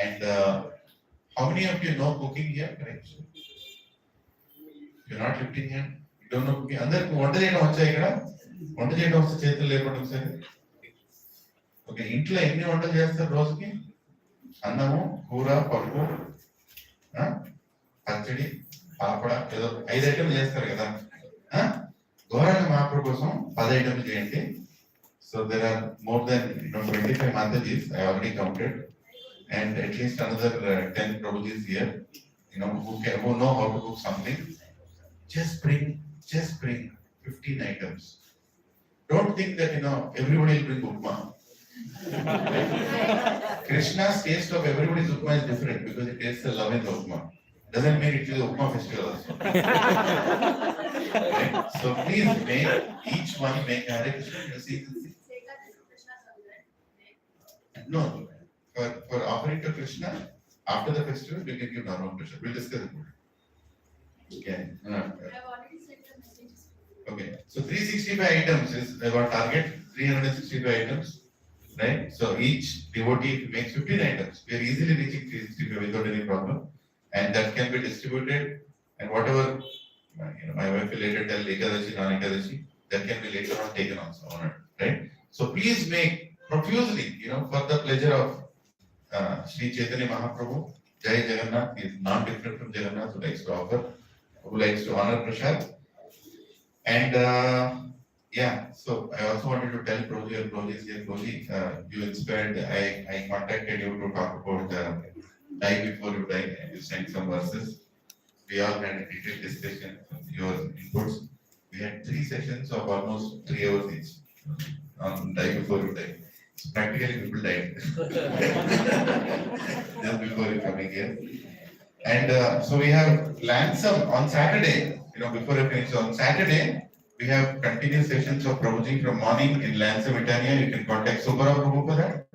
And how many of you know cooking here? Correct. You're not lifting hand. You don't know cooking. Under what is it? వంట చేయడం వస్తే చేతులు లేకుండా ఒకసారి. Okay, ఇంట్లో ఎన్ని వంటలు చేస్తారు రోజుకి? అన్నము, కూర, పప్పు, పచ్చడి, పాపడ, ఏదో 5 ఐటమ్లు చేస్తారు కదా. గౌరంగ మహాప్రభు కోసం 10 ఐటమ్లు చేయండి. So there are more than 25 Matajis, I already counted, and at least another 10 Prabhujis here, who know how to cook something. Just bring 15 items. Don't think that everybody will bring upma. Krishna's taste of everybody's upma is different because it tastes the love in the upma. Doesn't mean it is upma festival also. Right? So please each one make Hare Krishna. No, for offering to Krishna after the festival we can give normal Krishna. We'll discuss it. Okay. Okay. So 360 365 items is our target, 365 items, right? So each devotee makes 15 items. We are easily reaching 365 without any problem. And that can be distributed, and whatever, my wife will later tell Ekadashi, non-Ekadashi, that can be later on taken also, honored, right? So please make profusely, for the pleasure of Sri Chaitanya Mahaprabhu. Jai Jagannath is not different from Jagannath, who likes to honor Prasad. And so I also wanted to tell Prabhuji, and Prabhuji is here, Prabhuji, you inspired, I contacted you to talk about die before you die, and you sent some verses. We all had a detailed discussion, your inputs. We had 3 sessions of almost 3 hours each on die before you die. So practically people died just before you coming here. And so we have Lansam on Saturday, before I finish, on Saturday, we have continuous sessions of Prabhuji from morning in Lansam, Itania. You can contact Subara Prabhu for that.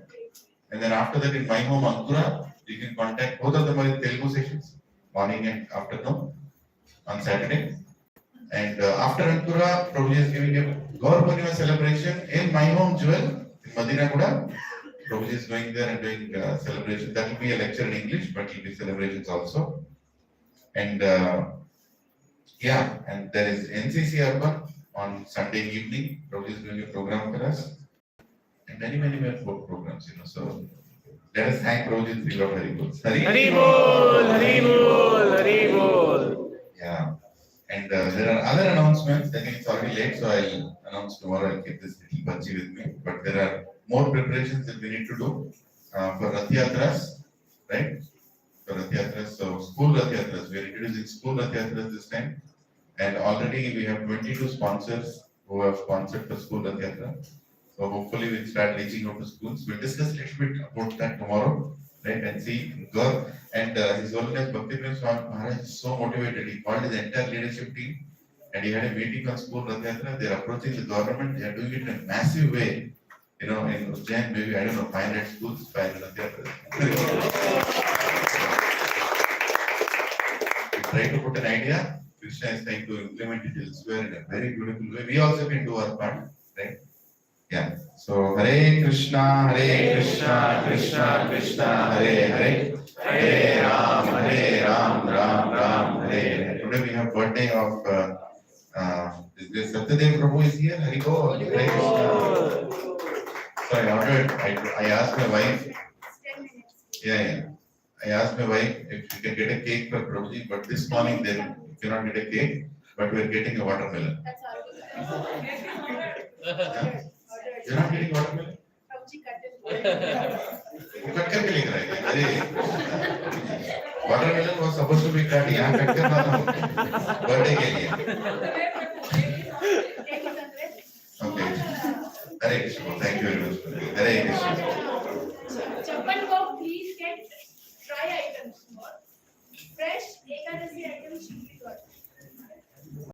And then after that in my home, Ankura, you can contact, both of them are in Telugu sessions, morning and afternoon on Saturday. And after Ankura, Prabhuji is giving a Gauranga celebration in my home, Jewel, in Madina Kuda. Prabhuji is going there and doing celebration. That will be a lecture in English, but it will be celebrations also. And and there is NCC Urban on Sunday evening. Prabhuji is doing a program for us. And many more programs, So let us thank Prabhuji 3 Lord Hari Bol. Hari Bol, Hari Bol, Hari Bol. Yeah. And there are other announcements. I think it's already late, so I'll announce tomorrow. I'll keep this little bachi with me. But there are more preparations that we need to do for Rath Yatras, right? For Rath Yatras. So school Rath Yatras. We are introducing school Rath Yatras this time. And already we have 22 sponsors who have sponsored for school Rath Yatra. So hopefully we'll start reaching out to schools. We'll discuss a little bit about that tomorrow, right? And see God and His Holiness Bhakti Swami Maharaj is so motivated. He called his entire leadership team and he had a meeting on school Rath Yatra. They are approaching the government. They are doing it in a massive way. In Ujjain, maybe 500 schools, 500 Rath Yatras. We try to put an idea. Krishna is trying to implement it elsewhere in a very beautiful way. We also can do our part, right? Yeah. So Hare Krishna, Krishna Krishna, Hare Hare, Hare Ram, Ram Ram, Hare Hare. Today we have birthday of Satyadev Prabhu is here. Hare Bol, Hare Krishna. So I asked my wife. I asked my wife if she can get a cake for Prabhuji, but this morning they cannot get a cake, but we are getting a watermelon. You're not getting watermelon? Watermelon was supposed to be cut. यहाँ cut करना था birthday के लिए. Okay. Hare Krishna. Thank you very much. Hare Krishna. Chappan go, please get dry items. Fresh Ekadasi items should be got.